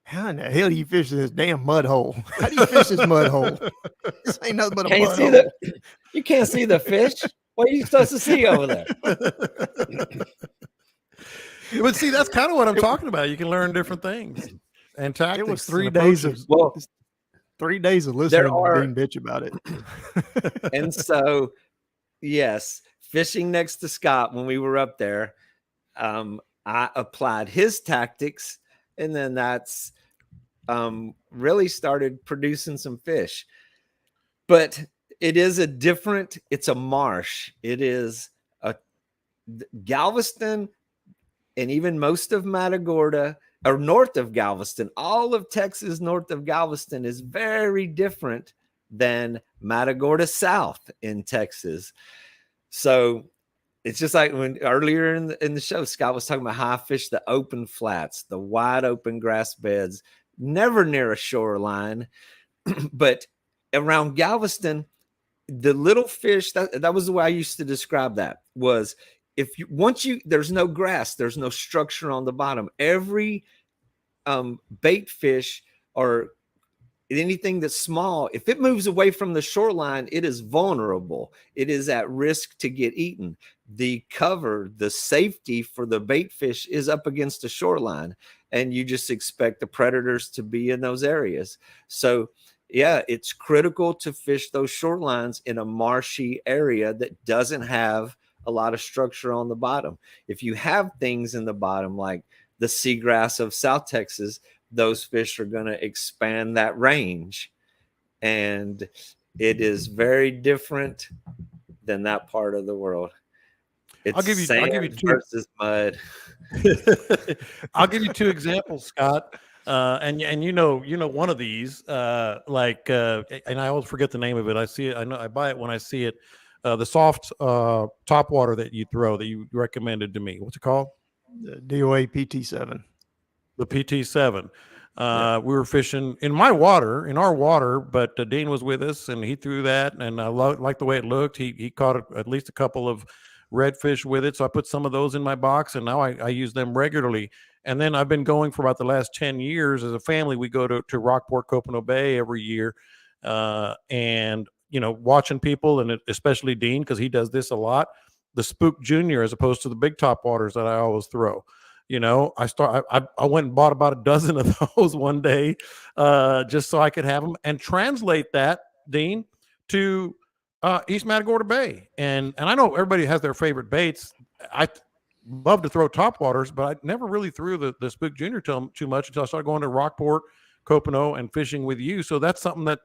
how in the hell do you fish this damn mud hole? How do you fish this mud hole? This ain't nothing but a Can't mud see hole. you can't see the fish. What are you supposed to see over there? But see, that's kind of what I'm talking about. You can learn different things and tactics. It was and 3 days of approaches. Well, 3 days of listening are- to Dean bitch about it. and so, yes, fishing next to Scott when we were up there, I applied his tactics, and then that's really started producing some fish. But it is it's a marsh. It is Galveston, and even most of Matagorda, or north of Galveston, all of Texas north of Galveston is very different than Matagorda south in Texas. So it's just like when earlier in the show, Scott was talking about how I fish the open flats, the wide open grass beds, never near a shoreline. But around Galveston, the little fish, that was the way I used to describe that, was there's no grass, there's no structure on the bottom. Every bait fish or anything that's small, if it moves away from the shoreline, it is vulnerable. It is at risk to get eaten. The cover, the safety for the bait fish is up against the shoreline, and you just expect the predators to be in those areas. So yeah, it's critical to fish those shorelines in a marshy area that doesn't have a lot of structure on the bottom. If you have things in the bottom, like the seagrass of South Texas, those fish are going to expand that range. And it is very different than that part of the world. It's I'll give you two versus mud. I'll give you 2 examples, Scott. And you know one of these, and I always forget the name of it. I see it. I know I buy it when I see it. The soft top water that you throw that you recommended to me. What's it called? The DOA PT7. The PT7. We were fishing in our water, but Dean was with us and he threw that, and I liked the way it looked. He caught at least a couple of redfish with it, so I put some of those in my box, and now I use them regularly. And then I've been going for about the last 10 years as a family. We go to Rockport, Copano Bay every year, and watching people, and especially Dean, because he does this a lot, the Spook Junior as opposed to the big top waters that I always throw. I went and bought about a dozen of those one day, just so I could have them and translate that, Dean, to East Matagorda Bay. And I know everybody has their favorite baits. I love to throw top waters, but I never really threw the Spook Junior too much until I started going to Rockport, Copano, and fishing with you. So that's something that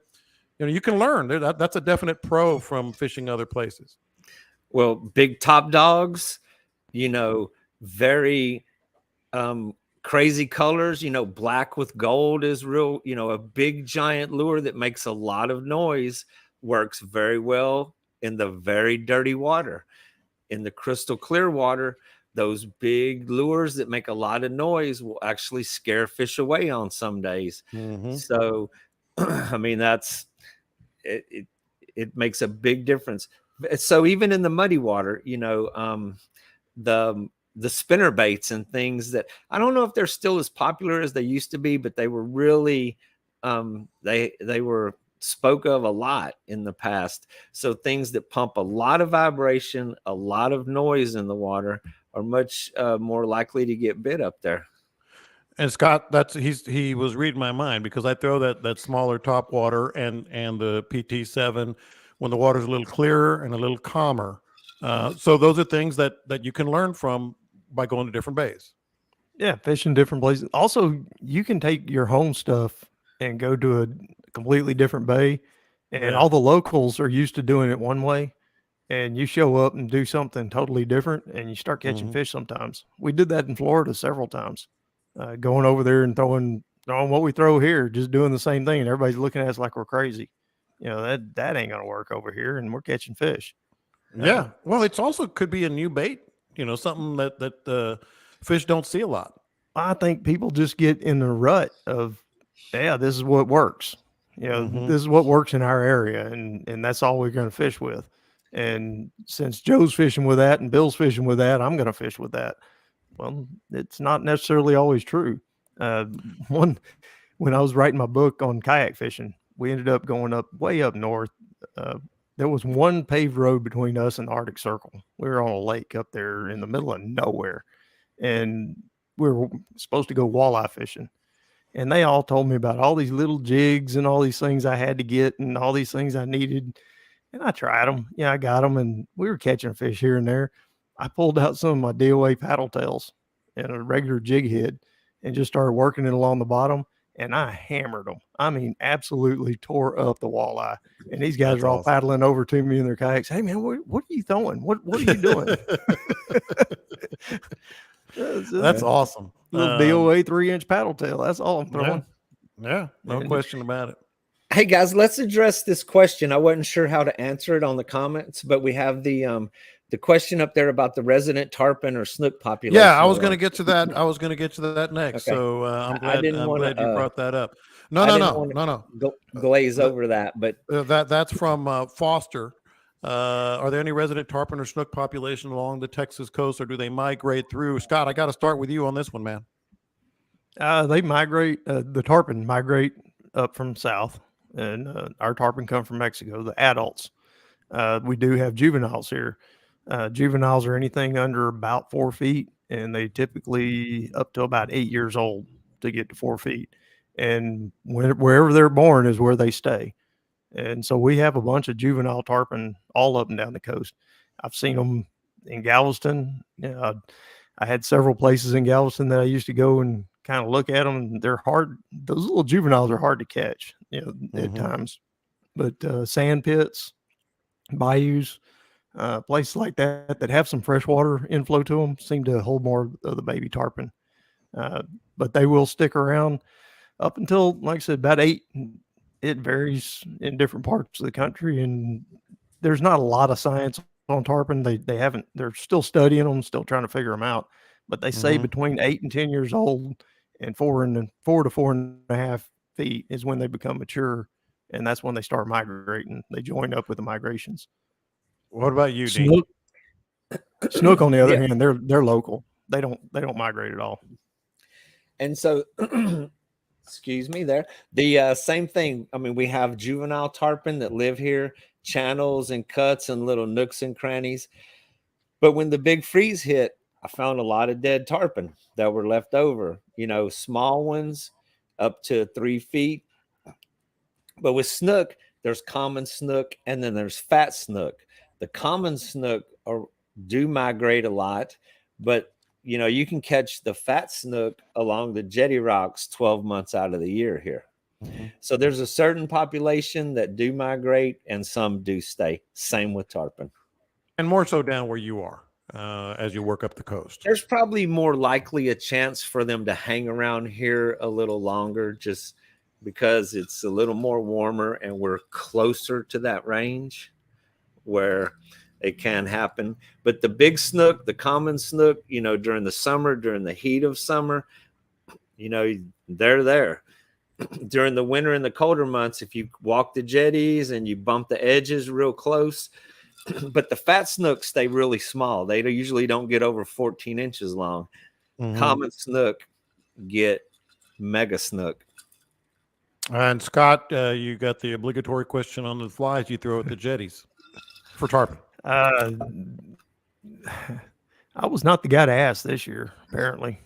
you can learn. That's a definite pro from fishing other places. Well, big top dogs, very crazy colors, black with gold is real, a big giant lure that makes a lot of noise works very well in the very dirty water. In the crystal clear water, those big lures that make a lot of noise will actually scare fish away on some days. Mm-hmm. So, I mean, it makes a big difference. So even in the muddy water, the spinner baits and things that I don't know if they're still as popular as they used to be, but they were really, they were spoke of a lot in the past. So things that pump a lot of vibration, a lot of noise in the water are much more likely to get bit up there. And Scott, he was reading my mind, because I throw that smaller top water and the PT7 when the water's a little clearer and a little calmer. So those are things that you can learn from by going to different bays. Yeah, fishing different places. Also, you can take your home stuff and go to a completely different bay, and all the locals are used to doing it one way, and you show up and do something totally different, and you start catching fish sometimes. We did that in Florida several times, going over there and throwing what we throw here, just doing the same thing, and everybody's looking at us like we're crazy. That ain't gonna work over here, and we're catching fish. Yeah. Well, it's also could be a new bait, something that fish don't see a lot. I think people just get in the rut of, this is what works. This is what works in our area, and that's all we're going to fish with. And since Joe's fishing with that and Bill's fishing with that, I'm going to fish with that. Well, it's not necessarily always true. Uh, one when I was writing my book on kayak fishing, we ended up going way up north. There was one paved road between us and the Arctic Circle. We were on a lake up there in the middle of nowhere, and we were supposed to go walleye fishing. And they all told me about all these little jigs and all these things I had to get and all these things I needed. And I tried them. Yeah, I got them, and we were catching fish here and there. I pulled out some of my DOA paddle tails and a regular jig head and just started working it along the bottom, and I hammered them. I mean, absolutely tore up the walleye. And these guys That's are all awesome. paddling over to me in their kayaks. Hey, man, what are you throwing? What are you doing? That's awesome. Little DOA 3-inch paddle tail. That's all I'm throwing. Yeah, no And- question about it. Hey guys, let's address this question. I wasn't sure how to answer it on the comments, but we have the question up there about the resident tarpon or snook population. Yeah, I was going to get to that. I was going to get to that next. Okay. So I'm I glad. didn't I'm wanna, glad you brought that up. No, I no, didn't no, wanna no, no. glaze over that, but That's from Foster. Are there any resident tarpon or snook population along the Texas coast, or do they migrate through? Scott, I got to start with you on this one, man. They migrate. The tarpon migrate up from south, and our tarpon come from Mexico. The adults. We do have juveniles here. Juveniles are anything under about 4 feet, and they typically up to about 8 years old to get to 4 feet. And wherever they're born is where they stay. And so we have a bunch of juvenile tarpon all up and down the coast. I've seen them in Galveston. I had several places in Galveston that I used to go and kind of look at them. And they're hard. Those little juveniles are hard to catch, at times. But sand pits, bayous, places like that have some freshwater inflow to them seem to hold more of the baby tarpon. But they will stick around up until, like I said, about 8. It varies in different parts of the country, and there's not a lot of science on tarpon. They're still studying them, still trying to figure them out. But they say between 8 and 10 years old and 4 to 4.5 feet is when they become mature, and that's when they start migrating. They join up with the migrations. What about you, Dean? Snook, on the other hand, they're local. They don't migrate at all. And so excuse me there. The same thing. I mean, we have juvenile tarpon that live here, channels and cuts and little nooks and crannies. But when the big freeze hit, I found a lot of dead tarpon that were left over, small ones up to 3 feet. But with snook, there's common snook and then there's fat snook. The common snook do migrate a lot, but you can catch the fat snook along the jetty rocks 12 months out of the year here. So there's a certain population that do migrate and some do stay. Same with tarpon. And more so down where you are as you work up the coast. There's probably more likely a chance for them to hang around here a little longer just because it's a little more warmer and we're closer to that range where it can happen. But the big snook, the common snook, during the summer, during the heat of summer, they're there. During the winter and the colder months, if you walk the jetties and you bump the edges real close, but the fat snooks stay really small. They usually don't get over 14 inches long. Common snook get mega snook. And Scott, you got the obligatory question on the flies you throw at the jetties for tarpon. I was not the guy to ask this year, apparently.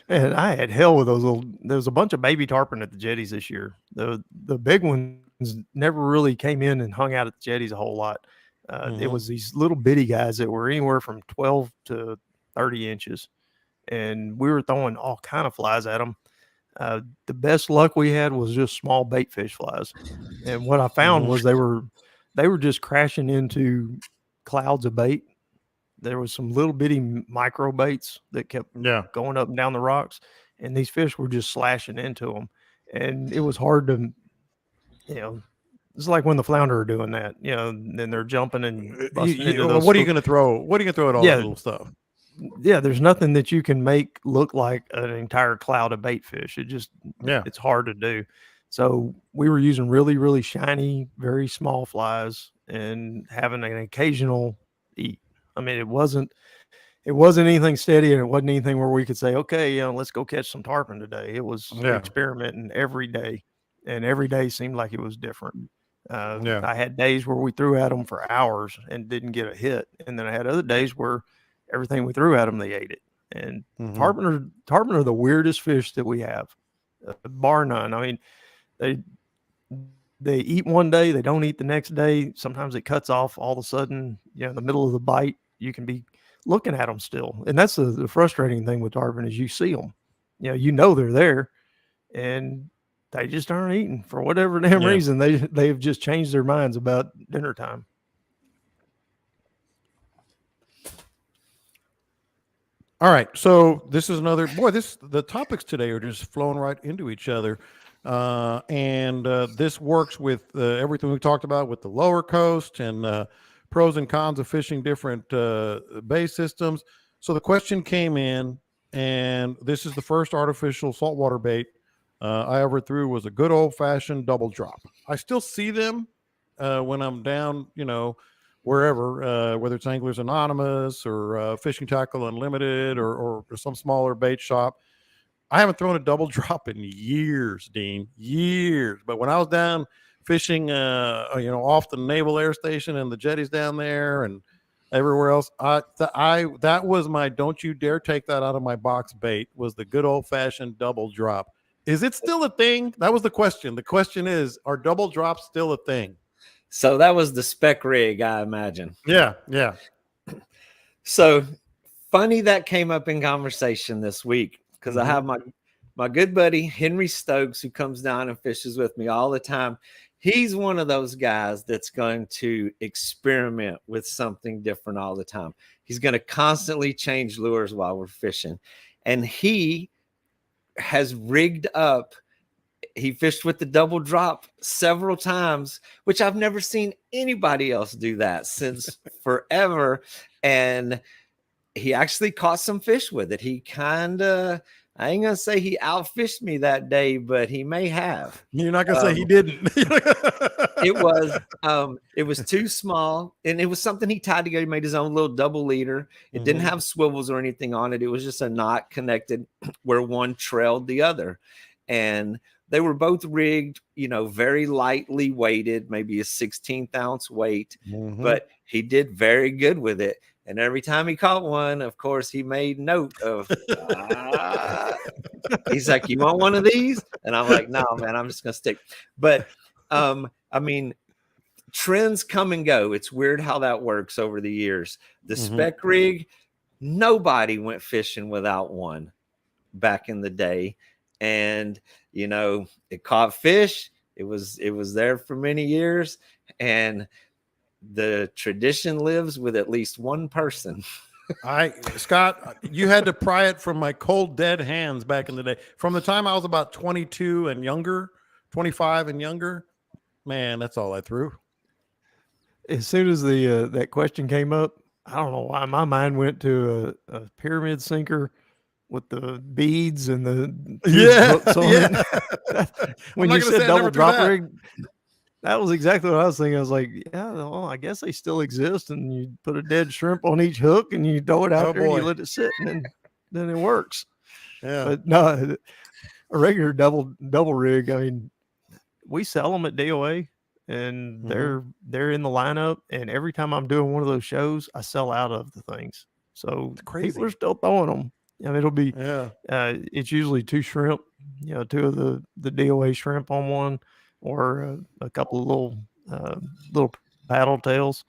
And I had hell with those little. There was a bunch of baby tarpon at the jetties this year. The big ones never really came in and hung out at the jetties a whole lot. It was these little bitty guys that were anywhere from 12 to 30 inches, and we were throwing all kind of flies at them. The best luck we had was just small bait fish flies, and what I found was they were just crashing into clouds of bait. There was some little bitty micro baits that kept going up and down the rocks, and these fish were just slashing into them. And it was hard to, it's like when the flounder are doing that, then they're jumping and busting into those. What are you going to throw? What are you going to throw at all that little stuff? Yeah, there's nothing that you can make look like an entire cloud of bait fish. It's hard to do. So we were using really, really shiny, very small flies and having an occasional eat. I mean, it wasn't it wasn't anything steady, and it wasn't anything where we could say, okay, let's go catch some tarpon today. It was experimenting every day, and every day seemed like it was different. I had days where we threw at them for hours and didn't get a hit, and then I had other days where everything we threw at them, they ate it. And tarpon are the weirdest fish that we have, bar none. I mean, they eat one day, they don't eat the next day. Sometimes it cuts off all of a sudden. In the middle of the bite, you can be looking at them still, and that's the frustrating thing with tarpon is you see them, they're there, and they just aren't eating for whatever damn reason. They've just changed their minds about dinner time. All right, so this is another the topics today are just flowing right into each other, and this works with everything we talked about with the lower coast and pros and cons of fishing different bay systems. So the question came in, and this is the first artificial saltwater bait I ever threw, was a good old-fashioned double drop. I still see them when I'm down, wherever, whether it's Anglers Anonymous or Fishing Tackle Unlimited or some smaller bait shop. I haven't thrown a double drop in years, Dean, years. But when I was down fishing, off the Naval Air Station and the jetties down there and everywhere else, that was my don't you dare take that out of my box bait, was the good old-fashioned double drop. Is it still a thing? That was the question. The question is, are double drops still a thing? So that was the spec rig, I imagine. Yeah. So funny that came up in conversation this week, because I have my good buddy Henry Stokes, who comes down and fishes with me all the time. He's one of those guys that's going to experiment with something different all the time. He's going to constantly change lures while we're fishing. And he has rigged up. He fished with the double drop several times, which I've never seen anybody else do that since forever. And he actually caught some fish with it. He I ain't going to say he outfished me that day, but he may have. You're not going to say he didn't. It was too small, and it was something he tied together. He made his own little double leader. It didn't have swivels or anything on it. It was just a knot connected where one trailed the other. And they were both rigged, very lightly weighted, maybe a 16th ounce weight, but he did very good with it. And every time he caught one, of course, he made note of, he's like, you want one of these? And I'm like, no, man, I'm just going to stick. But, trends come and go. It's weird how that works over the years. The spec rig, nobody went fishing without one back in the day. And, it caught fish. It was there for many years. And the tradition lives with at least one person. Scott, you had to pry it from my cold, dead hands back in the day. From the time I was about 22 and younger, 25 and younger, man, that's all I threw. As soon as that question came up, I don't know why my mind went to a pyramid sinker with the beads and the hooks on it. When you said double drop rig, that was exactly what I was thinking. I was like, well, I guess they still exist, and you put a dead shrimp on each hook and you throw it out there and you let it sit, and then it works. Yeah. But no, a regular double rig, I mean, we sell them at DOA, and they're in the lineup, and every time I'm doing one of those shows, I sell out of the things. So people are still throwing them. I mean, it'll be it's usually 2 shrimp, 2 of the DOA shrimp on one, or a couple of little paddle tails.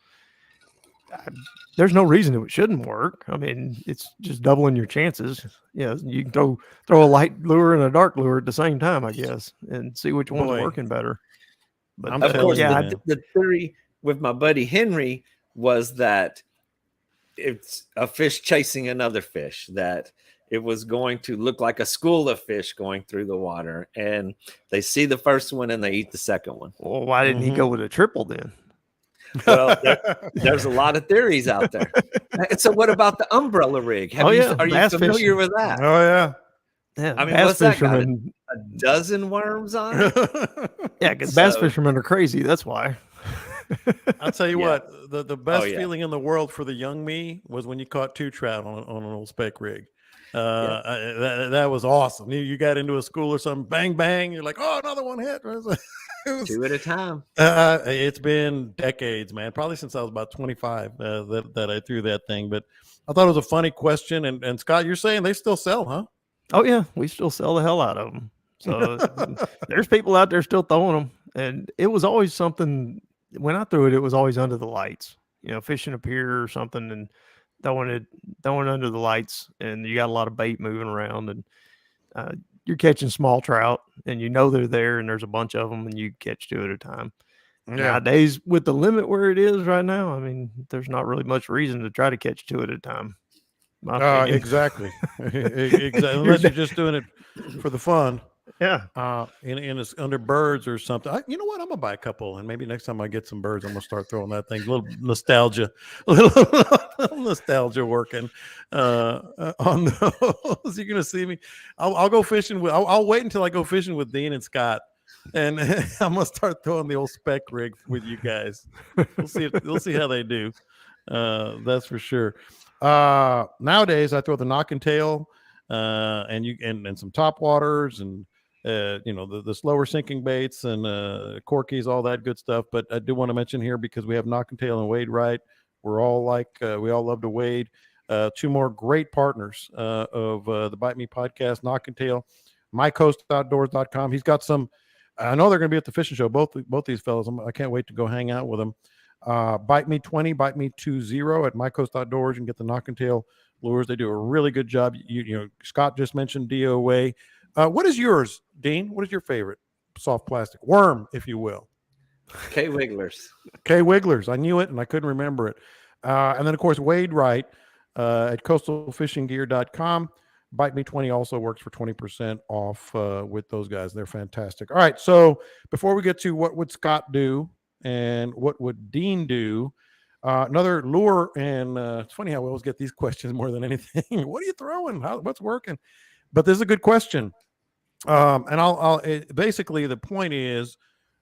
There's no reason it shouldn't work. I mean, it's just doubling your chances. Yeah, you can throw a light lure and a dark lure at the same time, I guess, and see which one's working better. But of course, the theory with my buddy Henry was that it's a fish chasing another fish, that it was going to look like a school of fish going through the water, and they see the first one and they eat the second one. Well, why didn't he go with a triple then? Well, there's a lot of theories out there. And so what about the umbrella rig? Are you familiar with that? Oh, yeah. Yeah, I mean, what's that got? A dozen worms on it? Yeah, because bass fishermen are crazy. That's why. I'll tell you Yeah. what, the best yeah. feeling in the world for the young me was when you caught 2 trout on an old spec rig. That was awesome. You got into a school or something, bang, bang. You're like, oh, another one hit. It was, 2 at a time. it's been decades, man. Probably since I was about 25 that I threw that thing. But I thought it was a funny question. And Scott, you're saying they still sell, huh? Oh yeah, we still sell the hell out of them. So there's people out there still throwing them, and it was always something. When I threw it, it was always under the lights. Fishing a pier or something, and throwing under the lights, and you got a lot of bait moving around, and you're catching small trout, and they're there, and there's a bunch of them, and you catch 2 at a time. Yeah. Nowadays, with the limit where it is right now, I mean, there's not really much reason to try to catch 2 at a time. Exactly. Exactly. Unless you're just doing it for the fun. Yeah. Under birds or something. You know what? I'm gonna buy a couple, and maybe next time I get some birds, I'm gonna start throwing that thing. A little nostalgia, working on those. You're gonna see me. I'll go fishing with. I'll wait until I go fishing with Dean and Scott, and I'm gonna start throwing the old spec rig with you guys. We'll see how they do. That's for sure. Nowadays I throw the knock and tail, and some top waters, and the slower sinking baits and corkies, all that good stuff. But I do want to mention here, because we have knock and tail and wade right. We're all we all love to wade. 2 more great partners of the Bite Me podcast, knock and tail, mycoastoutdoors.com. He's got some. I know they're going to be at the fishing show. Both these fellas. I can't wait to go hang out with them. Bite Me 20, Bite Me 20 at My Coast Outdoors, and get the knock and tail lures. They do a really good job. Scott just mentioned DOA. What is yours, Dean? What is your favorite soft plastic worm, if you will? K Wigglers. K Wigglers. I knew it and I couldn't remember it. And then of course Wade Wright at coastalfishinggear.com. Bite Me 20 also works for 20% off with those guys. They're fantastic. All right, so before we get to what would Scott do and what would Dean do, another lure, and it's funny how we always get these questions more than anything. What are you throwing? What's working? But this is a good question. And basically the point is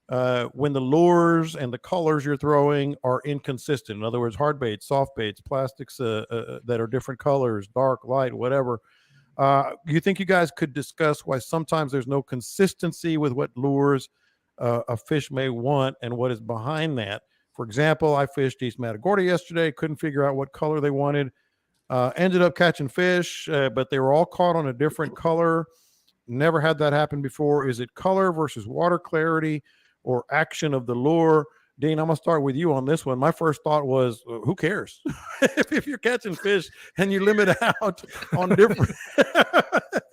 when the lures and the colors you're throwing are inconsistent. In other words, hard baits, soft baits, plastics that are different colors, dark, light, whatever. You think you guys could discuss why sometimes there's no consistency with what lures a fish may want and what is behind that? For example, I fished East Matagorda yesterday, couldn't figure out what color they wanted. Ended up catching fish, but they were all caught on a different color. Never had that happen before. Is it color versus water clarity or action of the lure? Dean, I'm going to start with you on this one. My first thought was, who cares? if you're catching fish and you limit out on different...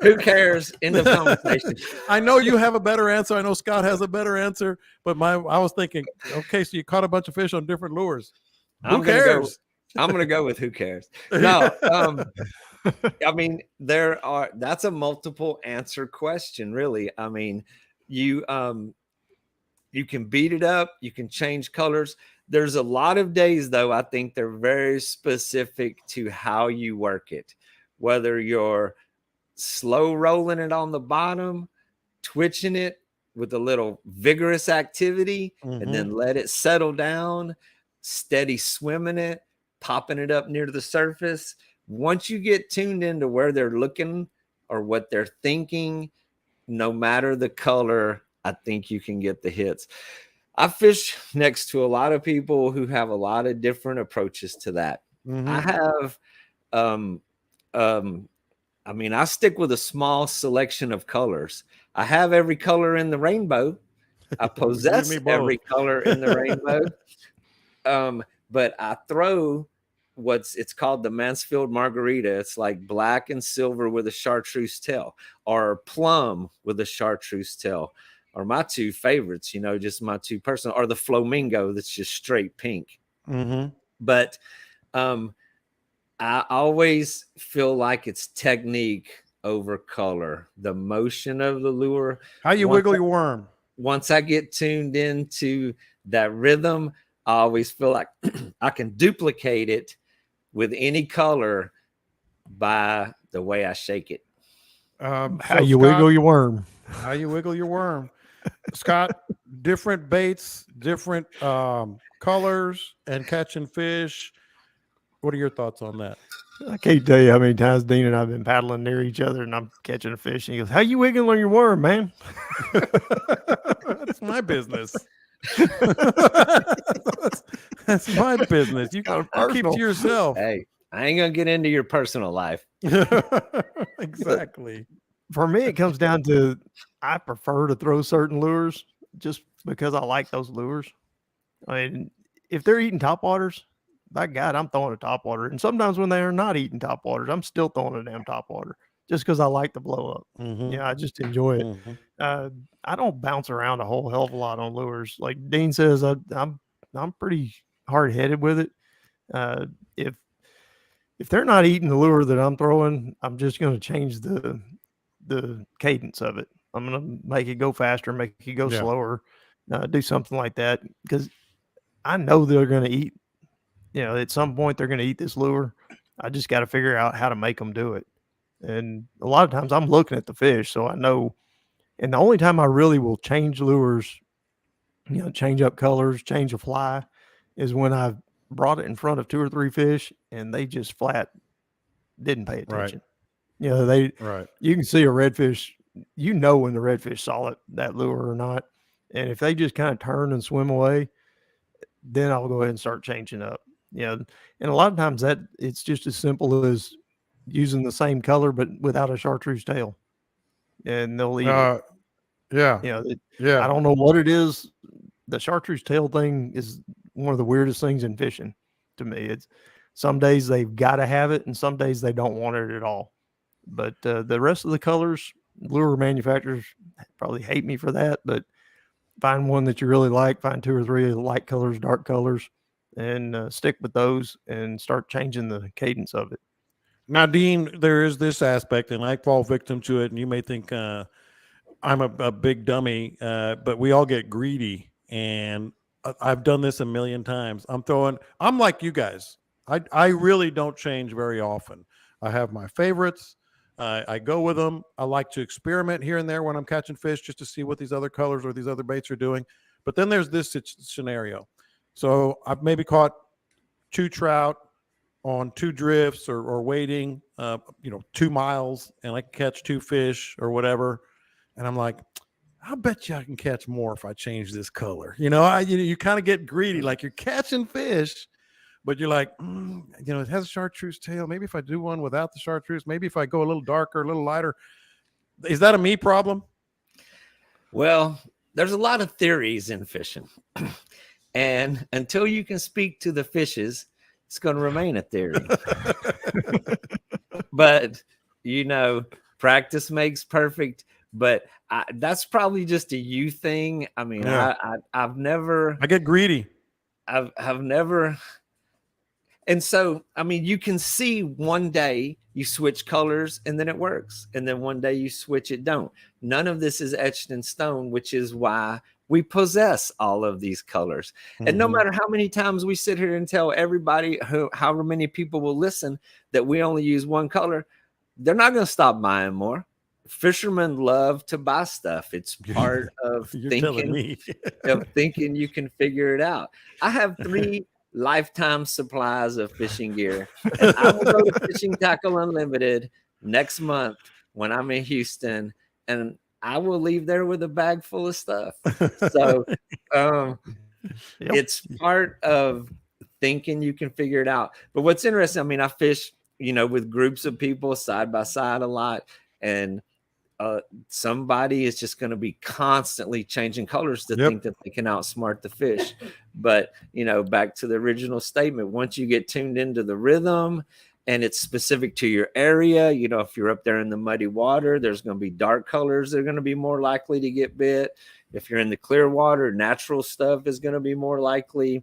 Who cares? End of conversation. I know you have a better answer. I know Scott has a better answer. But I was thinking, okay, so you caught a bunch of fish on different lures. Who cares? I'm going to go with who cares. No, I mean, that's a multiple answer question, really. I mean, you can beat it up. You can change colors. There's a lot of days, though, I think they're very specific to how you work it, whether you're slow rolling it on the bottom, twitching it with a little vigorous activity, and then let it settle down, steady swimming it, popping it up near the surface. Once you get tuned into where they're looking or what they're thinking, no matter the color, I think you can get the hits. I fish next to a lot of people who have a lot of different approaches to that. I have, I mean, I stick with a small selection of colors. I have every color in the rainbow. I possess every color in the rainbow. But I throw it's called the Mansfield Margarita. It's like black and silver with a chartreuse tail, or plum with a chartreuse tail, or my 2 favorites, just my 2 personal, or the flamingo that's just straight pink. But I always feel like it's technique over color, the motion of the lure. How you wiggle your worm. Once I get tuned into that rhythm, I always feel like I can duplicate it with any color by the way I shake it. How you wiggle your worm. How you wiggle your worm. Scott, different baits, different colors, and catching fish. What are your thoughts on that? I can't tell you how many times Dean and I have been paddling near each other and I'm catching a fish and he goes, "How you wiggling your worm, man?" That's my business. that's my business. You keep to yourself. Hey, I ain't gonna get into your personal life. Exactly. For me, it comes down to I prefer to throw certain lures just because I like those lures. I mean, if they're eating topwaters, by God, I'm throwing a topwater. And sometimes when they are not eating topwaters, I'm still throwing a damn topwater just because I like the blow up. Mhm. Yeah, I just enjoy it. Mhm. I don't bounce around a whole hell of a lot on lures. Like Dean says, I'm pretty hard headed with it. If they're not eating the lure that I'm throwing, I'm just going to change the cadence of it. I'm going to make it go faster, make it go slower, do something like that because I know they're going to eat. You know, at some point they're going to eat this lure. I just got to figure out how to make them do it. And a lot of times I'm looking at the fish, so I know. And the only time I really will change lures, you know, change up colors, change a fly, is when I've brought it in front of 2 or 3 fish and they just flat didn't pay attention. You know, you can see a redfish, you know, when the redfish saw that lure or not. And if they just kind of turn and swim away, then I'll go ahead and start changing up. Yeah. And a lot of times that it's just as simple as using the same color, but without a chartreuse tail. And they'll eat it. Yeah. You know, I don't know what it is. The chartreuse tail thing is one of the weirdest things in fishing to me. It's some days they've got to have it and some days they don't want it at all. But the rest of the colors, lure manufacturers probably hate me for that, but find one that you really like, find 2 or 3 light colors, dark colors, and stick with those and start changing the cadence of it. Now, Dean, there is this aspect, and I fall victim to it, and you may think I'm a big dummy, but we all get greedy, and I've done this a million times. I'm like you guys. I really don't change very often. I have my favorites. I go with them. I like to experiment here and there when I'm catching fish just to see what these other colors or these other baits are doing. But then there's this scenario. So I've maybe caught 2 trout on 2 drifts or waiting, 2 miles, and I catch 2 fish or whatever. And I'm like, I bet you I can catch more if I change this color. You kind of get greedy, like you're catching fish, but you're like, it has a chartreuse tail. Maybe if I do one without the chartreuse, maybe if I go a little darker, a little lighter. Is that a me problem? Well, there's a lot of theories in fishing. And until you can speak to the fishes, it's going to remain a theory. But, practice makes perfect. But that's probably just a you thing. I mean, yeah. I've never. I get greedy. I've never. And so, I mean, you can see one day you switch colors and then it works. And then one day you switch it don't. None of this is etched in stone, which is why we possess all of these colors. Mm-hmm. And no matter how many times we sit here and tell everybody, however many people will listen, that we only use one color, they're not going to stop buying more. Fishermen love to buy stuff. It's part of thinking you can figure it out. I have 3 lifetime supplies of fishing gear, and I will go to Fishing Tackle Unlimited next month when I'm in Houston, and I will leave there with a bag full of stuff. So it's part of thinking you can figure it out. But what's interesting, I mean, I fish, with groups of people side by side a lot, and somebody is just going to be constantly changing colors to think that they can outsmart the fish. But, back to the original statement, once you get tuned into the rhythm and it's specific to your area, if you're up there in the muddy water, there's going to be dark colors that are going to be more likely to get bit. If you're in the clear water, natural stuff is going to be more likely.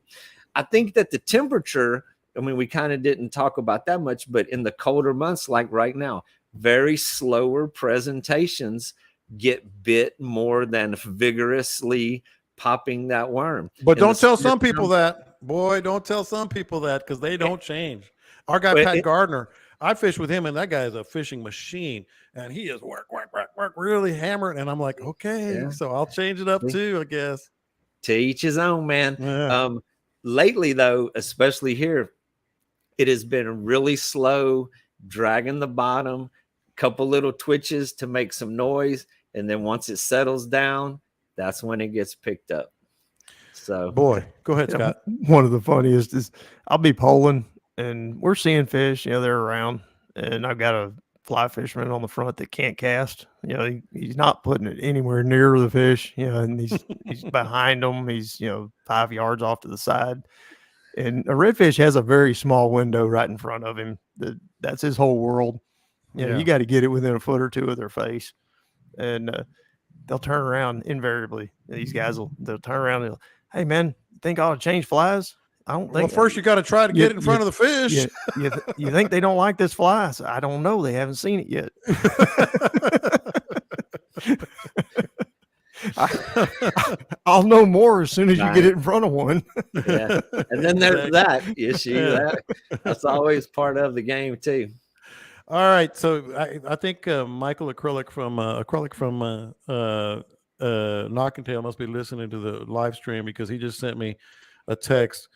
I think that the temperature, I mean, we kind of didn't talk about that much, but in the colder months, like right now, very slower presentations get bit more than vigorously popping that worm. But don't tell some people that. Boy, don't tell some people that because they don't change. Our guy, Pat Gardner, I fish with him, and that guy is a fishing machine, and he is work. really hammering. And I'm like, okay, Yeah. so I'll change it up too, I guess. To each his own, man. Yeah. Lately, though, especially here, it has been really slow, dragging the bottom, couple little twitches to make some noise. And then once it settles down, that's when it gets picked up. So, Boy, go ahead, Scott. One of the funniest is I'll be poling and we're seeing fish, they're around, and I've got a fly fisherman on the front that can't cast. He's not putting it anywhere near the fish, and he's behind them. He's 5 yards off to the side, and a redfish has a very small window right in front of him. That's his whole world. You got to get it within a foot or two of their face, and they'll turn around invariably. These guys they'll turn around and hey man, think I ought to change flies? I don't think. Well, first you got to try to get it in front of the fish. You think they don't like this fly? So I don't know. They haven't seen it yet. I'll know more as soon as you get it in front of one. Yeah. And then there's that issue. That's always part of the game too. All right. So I think Michael Acrylic from Knock and Tail must be listening to the live stream, because he just sent me a text.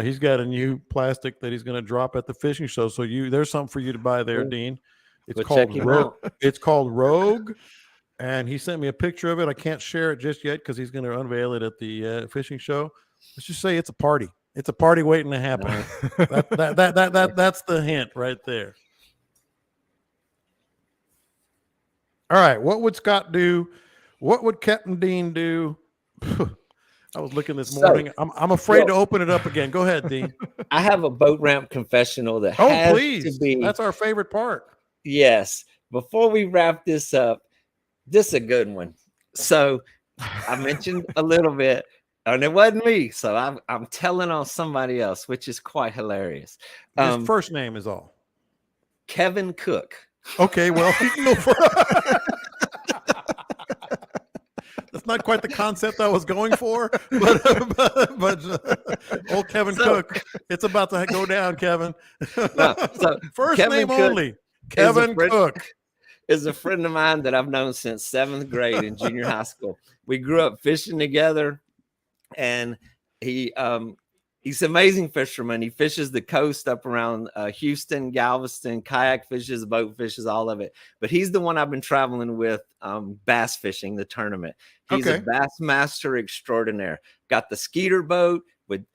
He's got a new plastic that he's going to drop at the fishing show. So there's something for you to buy there, Dean. It's called Rogue. It's called Rogue, and he sent me a picture of it. I can't share it just yet because he's going to unveil it at the fishing show. Let's just say it's a party. It's a party waiting to happen. That's the hint right there. All right, what would Scott do? What would Captain Dean do? I was looking this morning. I'm afraid to open it up again. Go ahead, Dean. I have a boat ramp confessional that has please. to be. That's our favorite part. Yes. Before we wrap this up, this is a good one. So I mentioned a little bit, and it wasn't me. So I'm telling on somebody else, which is quite hilarious. His first name is all. Kevin Cook. Okay, well, that's not quite the concept I was going for, but old Kevin Cook, it's about to go down, Kevin. So first Kevin name Cook only, Kevin Cook. Is a friend of mine that I've known since 7th grade in junior high school. We grew up fishing together, and he's an amazing fisherman. He fishes the coast up around Houston, Galveston, kayak fishes, boat fishes, all of it. But he's the one I've been traveling with bass fishing, the tournament. He's a bass master extraordinaire. Got the Skeeter boat with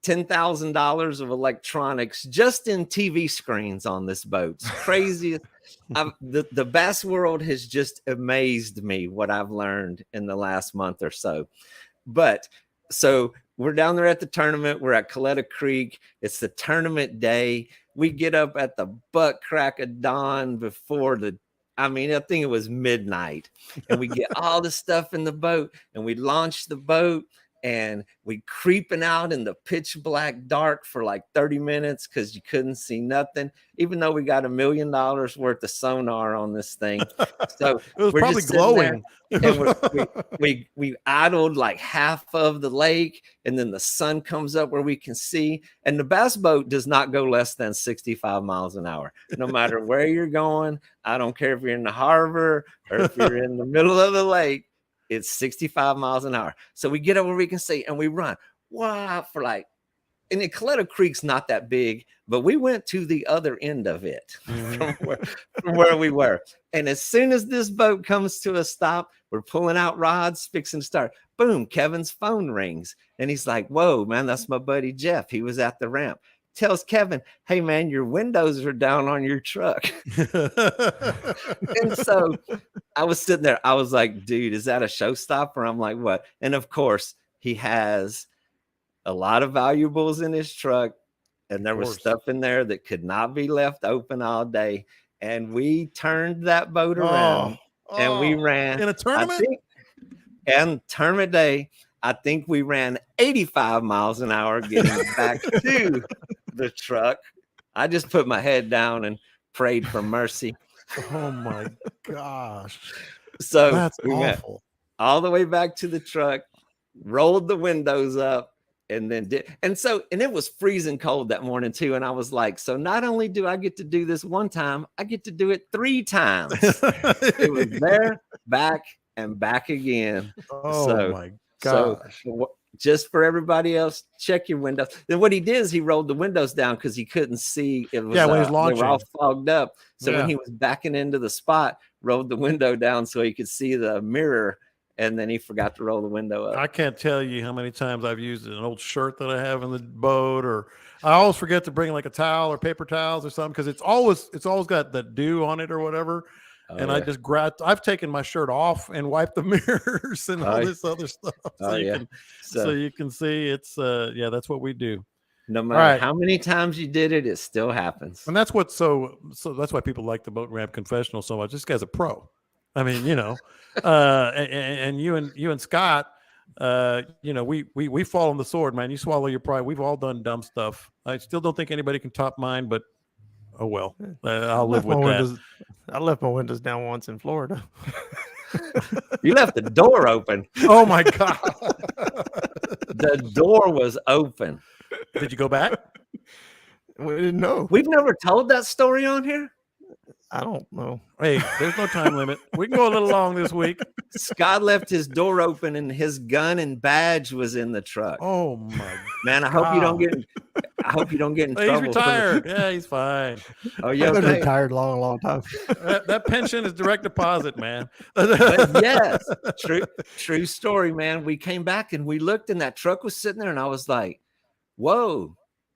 $10,000 of electronics just in TV screens on this boat. It's crazy. The bass world has just amazed me, what I've learned in the last month or so. But so we're down there at the tournament. We're at Coletta Creek. It's the tournament day. We get up at the butt crack of dawn before I think it was midnight. And we get all the stuff in the boat, and we launch the boat, and we creeping out in the pitch black dark for like 30 minutes because you couldn't see nothing, even though we got $1 million worth of sonar on this thing. So it was probably glowing. And we idled like half of the lake, and then the sun comes up where we can see. And the bass boat does not go less than 65 miles an hour, no matter where you're going. I don't care if you're in the harbor or if you're in the middle of the lake. It's 65 miles an hour. So we get up where we can see, and we run. Wow, and the Coletta Creek's not that big, but we went to the other end of it from where we were. And as soon as this boat comes to a stop, we're pulling out rods, fixing to start. Boom, Kevin's phone rings. And he's like, whoa, man, that's my buddy Jeff. He was at the ramp. Tells Kevin, hey, man, your windows are down on your truck. And so I was sitting there. I was like, dude, is that a showstopper? I'm like, what? And of course, he has a lot of valuables in his truck. And there was stuff in there that could not be left open all day. And we turned that boat around and we ran. In a tournament? And tournament day, I think we ran 85 miles an hour getting back to the truck. I just put my head down and prayed for mercy. Oh my gosh. So that's we awful. went all the way back to the truck, rolled the windows up, and then and it was freezing cold that morning too. And I was like, so not only do I get to do this one time, I get to do it 3 times. It was there, back, and back again. Oh my gosh. So just for everybody else, check your windows. Then what he did is he rolled the windows down because he couldn't see. It was, when he's launching, they were all fogged up. So when he was backing into the spot, rolled the window down so he could see the mirror. And then he forgot to roll the window up. I can't tell you how many times I've used an old shirt that I have in the boat, or I always forget to bring like a towel or paper towels or something because it's always got the dew on it or whatever. I just I've taken my shirt off and wiped the mirrors and all this other stuff. So you can see it's that's what we do. No matter how many times you did it, it still happens. And that's what so that's why people like the boat ramp confessional so much. This guy's a pro. I mean, and you and Scott, we fall on the sword, man. You swallow your pride. We've all done dumb stuff. I still don't think anybody can top mine, but oh well. I'll live with that. I left my windows down once in Florida. You left the door open. Oh my God. The door was open. Did you go back? We didn't know. We've never told that story on here. I don't know. Hey, there's no time limit. We can go a little long this week. Scott left his door open and his gun and badge was in the truck. Oh my man! I hope you don't get in trouble. He's retired. Yeah, he's fine. Oh yeah, I've been retired long time. that pension is direct deposit, man. But yes, true story, man. We came back and we looked and that truck was sitting there and I was like, whoa.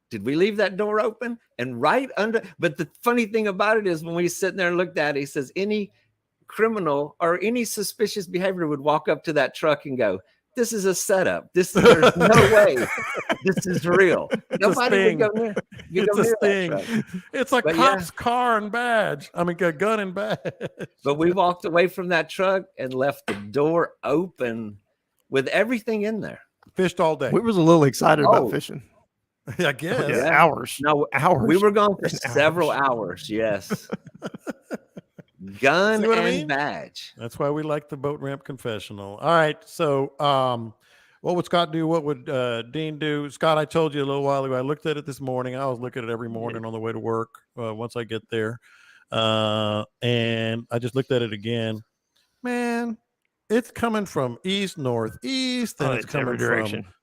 Did we leave that door open? And right under, but the funny thing about it is when we sitting there and looked at it, he says any criminal or any suspicious behavior would walk up to that truck and go, this is a setup. There's no way this is real. Nobody would go near. It's a sting. It's a cop's car and badge. I mean, a gun and badge. But we walked away from that truck and left the door open with everything in there. Fished all day. We was a little excited about fishing. I guess. Yeah, hours. No, hours. We were gone for several hours. Yes. Gun and badge. That's why we like the boat ramp confessional. All right. So, what would Scott do? What would Dean do? Scott, I told you a little while ago. I looked at it this morning. I always look at it every morning on the way to work once I get there. And I just looked at it again. Man, it's coming from east, northeast, and it's coming every direction. From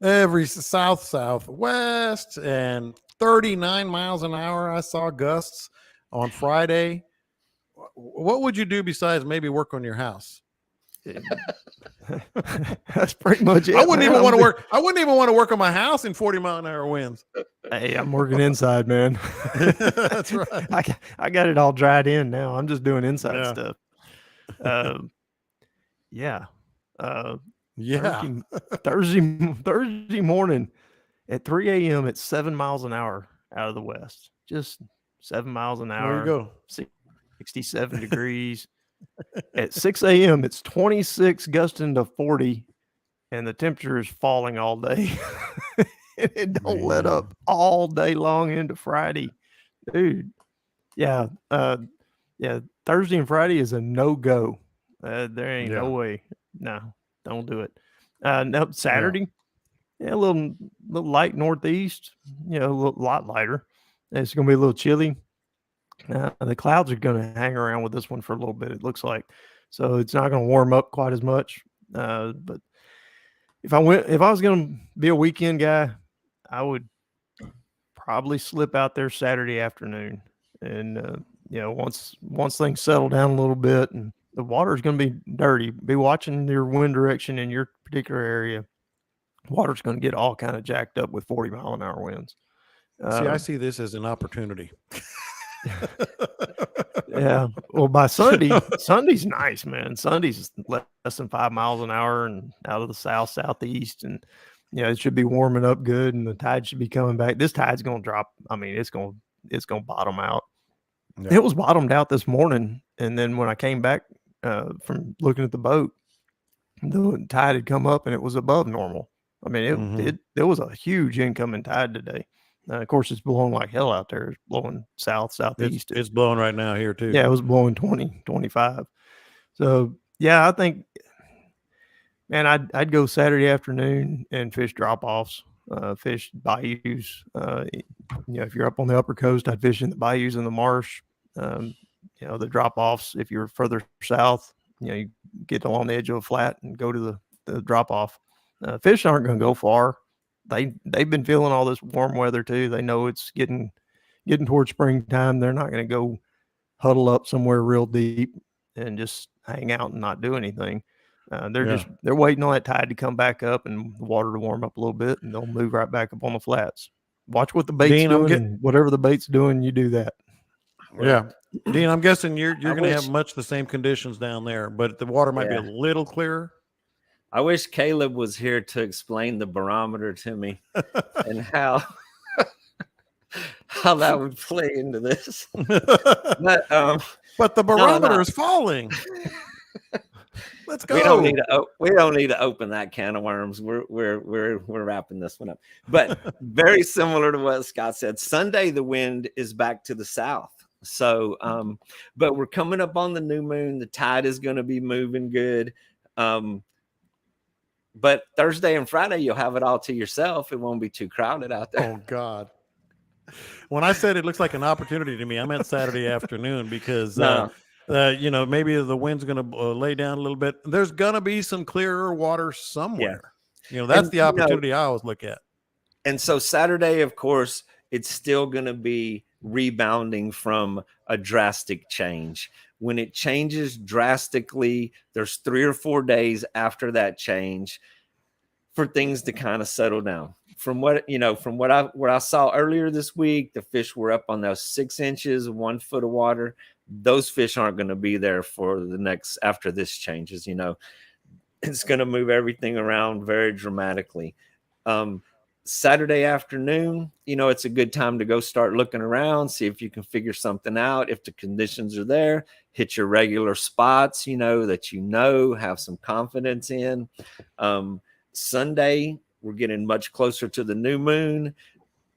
every southwest, and 39 miles an hour. I saw gusts on Friday. What would you do besides maybe work on your house? That's pretty much it. I wouldn't even want to work. I wouldn't even want to work on my house in 40-mile-an-hour winds. Hey, I'm working inside, man. That's right. I got it all dried in now. I'm just doing inside stuff. Thursday morning at 3 a.m. at 7 miles an hour out of the west. Just 7 miles an hour. There you go. 67 degrees. At 6 a.m. it's 26 gusting to 40, and the temperature is falling all day. It don't let up all day long into Friday, dude. Yeah, Thursday and Friday is a no-go. There ain't no way. No, don't do it. No, Saturday, a little light northeast, a lot lighter. It's going to be a little chilly. The clouds are going to hang around with this one for a little bit, it looks like. So it's not going to warm up quite as much. But if I was going to be a weekend guy, I would probably slip out there Saturday afternoon. And, once things settle down a little bit and the water is going to be dirty, be watching your wind direction in your particular area. Water's going to get all kind of jacked up with 40-mile-an-hour winds. I see this as an opportunity. Yeah. Well, by Sunday's nice, man. Sunday's less than 5 miles an hour and out of the southeast. And, it should be warming up good and the tide should be coming back. This tide's going to drop. I mean, it's going to bottom out. Yeah. It was bottomed out this morning. And then when I came back from looking at the boat, the tide had come up and it was above normal. I mean, there was a huge incoming tide today. Of course, it's blowing like hell out there. It's blowing southeast. It's blowing right now here too. Yeah, it was blowing 20, 25. So yeah, I think, man, I'd go Saturday afternoon and fish drop-offs. fish bayous. If you're up on the upper coast, I'd fish in the bayous in the marsh. The drop offs. If you're further south, you get along the edge of a flat and go to the drop off. Fish aren't going to go far. They've been feeling all this warm weather too. They know it's getting towards springtime. They're not going to go huddle up somewhere real deep and just hang out and not do anything. They're waiting on that tide to come back up and the water to warm up a little bit, and they'll move right back up on the flats. Watch what the bait's doing, and whatever the bait's doing, you do that. Yeah, Dean, I'm guessing you're going to have much the same conditions down there, but the water might be a little clearer. I wish Caleb was here to explain the barometer to me and how that would play into this. But the barometer is falling. Let's go. We don't need to open that can of worms. We're wrapping this one up. But very similar to what Scott said, Sunday the wind is back to the south. So, but we're coming up on the new moon. The tide is going to be moving good. But Thursday and Friday, you'll have it all to yourself. It won't be too crowded out there. Oh, God. When I said it looks like an opportunity to me, I meant Saturday afternoon because, maybe the wind's going to lay down a little bit. There's going to be some clearer water somewhere. Yeah. That's the opportunity I always look at. And so Saturday, of course, it's still going to be rebounding from a drastic change. When it changes drastically, there's 3 or 4 days after that change for things to kind of settle down. From what I saw earlier this week, the fish were up on those 6 inches, 1 foot of water. Those fish aren't going to be there for after this changes. It's going to move everything around very dramatically. Saturday afternoon, it's a good time to go start looking around, see if you can figure something out. If the conditions are there, hit your regular spots, that have some confidence in. Sunday, we're getting much closer to the new moon.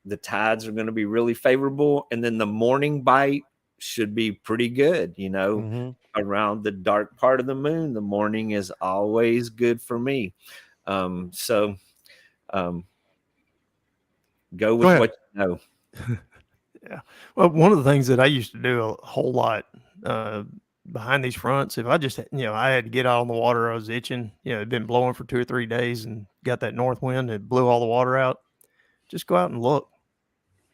The tides are going to be really favorable. And then the morning bite should be pretty good, around the dark part of the moon. The morning is always good for me. Go with what you know. Yeah. Well, one of the things that I used to do a whole lot behind these fronts, if I just, I had to get out on the water, I was itching, it'd been blowing for 2 or 3 days and got that north wind that blew all the water out. Just go out and look.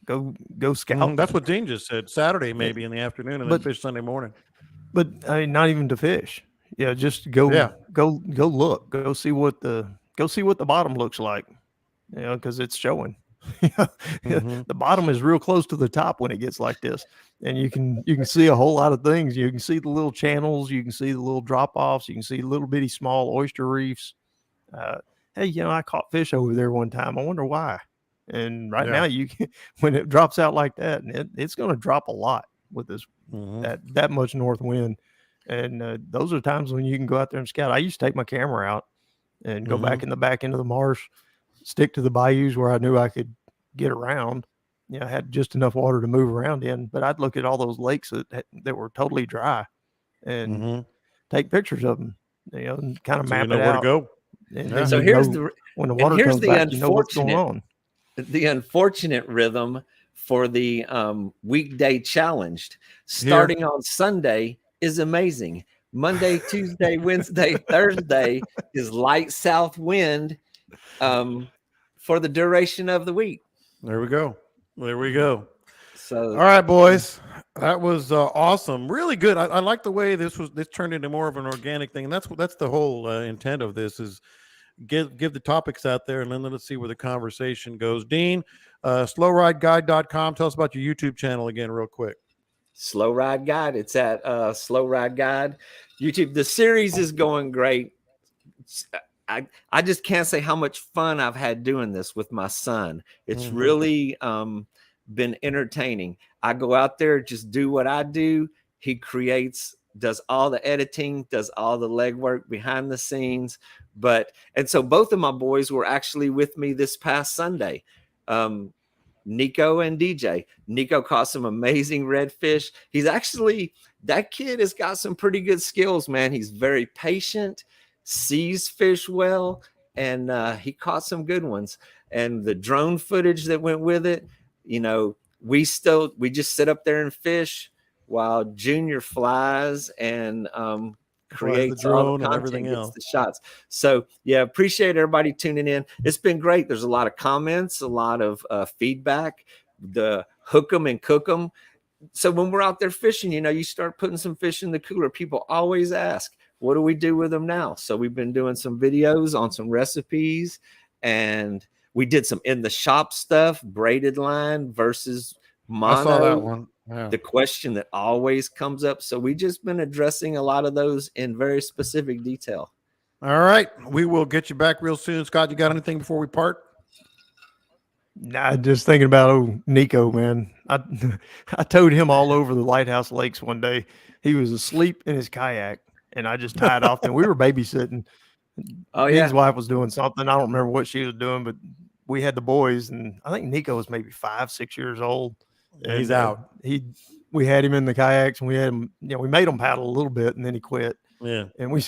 Go scout. That's what Dean just said. Saturday, maybe in the afternoon, and then fish Sunday morning. But I mean, not even to fish. Yeah, just go look. Go see what the bottom looks like. Because it's showing. The bottom is real close to the top when it gets like this, and you can see a whole lot of things. You can see the little channels, you can see the little drop offs, you can see little bitty small oyster reefs. Hey, I caught fish over there one time. I wonder why. And now you can, when it drops out like that, and it's going to drop a lot with this that much north wind. And those are times when you can go out there and scout. I used to take my camera out and go back in the back end of the marsh, stick to the bayous where I knew I could get around. I had just enough water to move around in, but I'd look at all those lakes that were totally dry and take pictures of them, and kind of map it out. Where to go. And so when the water comes back, what's going on. The unfortunate rhythm for the weekday challenged starting on Sunday is amazing. Monday, Tuesday, Wednesday, Thursday is light south wind for the duration of the week. There we go. So, all right, boys, that was awesome. Really good. I like the way this turned into more of an organic thing. And that's the whole intent of this is give the topics out there, and then let's see where the conversation goes. Dean, slowrideguide.com. Tell us about your YouTube channel again real quick. Slow Ride Guide. It's at Slow Ride Guide YouTube. The series is going great. I just can't say how much fun I've had doing this with my son. It's really been entertaining. I go out there, just do what I do. He does all the editing, does all the legwork behind the scenes. And so both of my boys were actually with me this past Sunday. Nico and DJ. Nico caught some amazing redfish. That kid has got some pretty good skills, man. He's very patient, sees fish well, and he caught some good ones. and the drone footage that went with it, you know, we just sit up there and fish while Junior flies and creates the all drone the and content, everything gets else. the shots. So yeah, appreciate everybody tuning in. It's been great. There's a lot of comments, a lot of feedback, the hook 'em and cook 'em. So when we're out there fishing, you know, you start putting some fish in the cooler. People always ask, what do we do with them now? So we've been doing some videos on some recipes, and we did some in the shop stuff, braided line versus mono. I saw that one. Yeah. The question that always comes up. So we just been addressing a lot of those in very specific detail. All right. We will get you back real soon. Scott, you got anything before we part? Nah, just thinking about Nico, man. I towed him all over the Lighthouse Lakes one day. He was asleep in his kayak, and I just tied off him. We were babysitting. Oh yeah, His wife was doing something. I don't remember what she was doing, but we had the boys, and I think Nico was maybe 5, 6 years old. Yeah, he's And, out. We had him in the kayaks, and we had him. You know, we made him paddle a little bit, and then he quit. Yeah. And we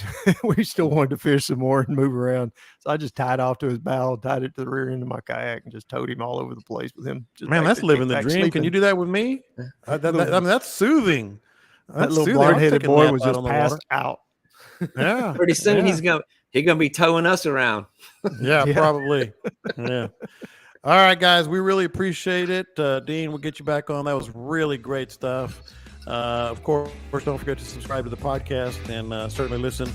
still wanted to fish some more and move around. So I just tied off to his bow, tied it to the rear end of my kayak, and just towed him all over the place with him. Just Man, back that's there, living the kick back, dream. Can sleeping. you do that with me? I mean, that's soothing. That That's little soothing. I'm blonde-headed taking a boy nap was out just on the passed water. out. Yeah. pretty soon Yeah. he's gonna be towing us around. Yeah, Yeah. probably. Yeah. All right, guys, we really appreciate it. Dean, we'll get you back on. That was really great stuff. Of course, don't forget to subscribe to the podcast and certainly listen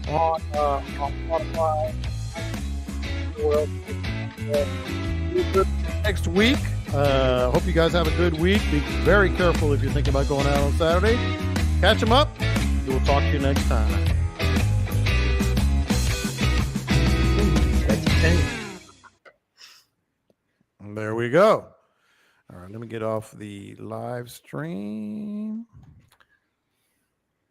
on Spotify. Next week. Hope you guys have a good week. Be very careful if you're thinking about going out on Saturday. Catch them up. We will talk to you next time. And there we go. All right, let me get off the live stream.